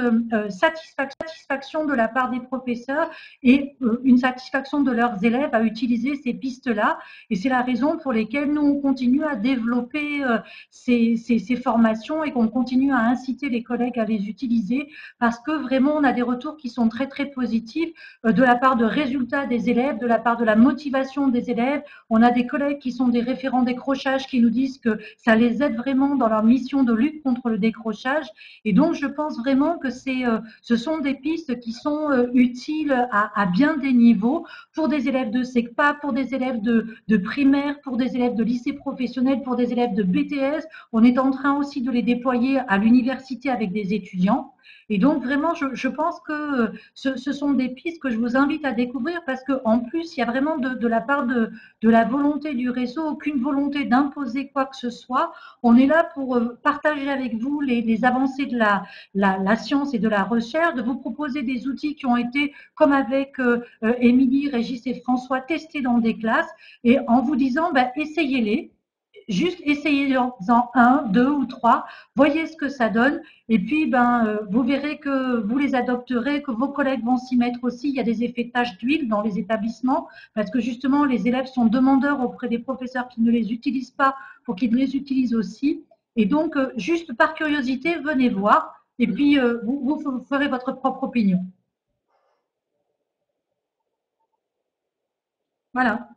satisfaction de la part des professeurs et une satisfaction de leurs élèves à utiliser ces pistes-là. Et c'est la raison pour laquelle nous, on continue à développer ces formations et qu'on continue à inciter les collègues à les utiliser parce que vraiment, on a des retours qui sont très, très positifs de la part de résultats des élèves, de la part de la motivation des élèves. On a des collègues qui sont des référents décrochage qui nous disent que ça les aide vraiment dans leur mission de lutte contre le décrochage. Et donc, je pense vraiment que ce sont des pistes qui sont utiles à bien des niveaux pour des élèves de SECPA, pour des élèves de primaire, pour des élèves de lycée professionnel, pour des élèves de BTS. On est en train aussi de les déployer à l'université avec des étudiants. Et donc, vraiment, je pense que ce sont des pistes que je vous invite à découvrir parce qu'en plus, il y a vraiment de la part de la volonté du réseau, aucune volonté d'imposer quoi que ce soit. On est là pour partager avec vous les avancées de la science et de la recherche, de vous proposer des outils qui ont été, comme avec Émilie, Régis et François, testés dans des classes et en vous disant, ben, essayez-les. Juste essayez-en un, deux ou trois, voyez ce que ça donne, et puis vous verrez que vous les adopterez, que vos collègues vont s'y mettre aussi. Il y a des effets taches d'huile dans les établissements, parce que justement les élèves sont demandeurs auprès des professeurs qui ne les utilisent pas pour qu'ils les utilisent aussi. Et donc, juste par curiosité, venez voir, et puis vous ferez votre propre opinion. Voilà.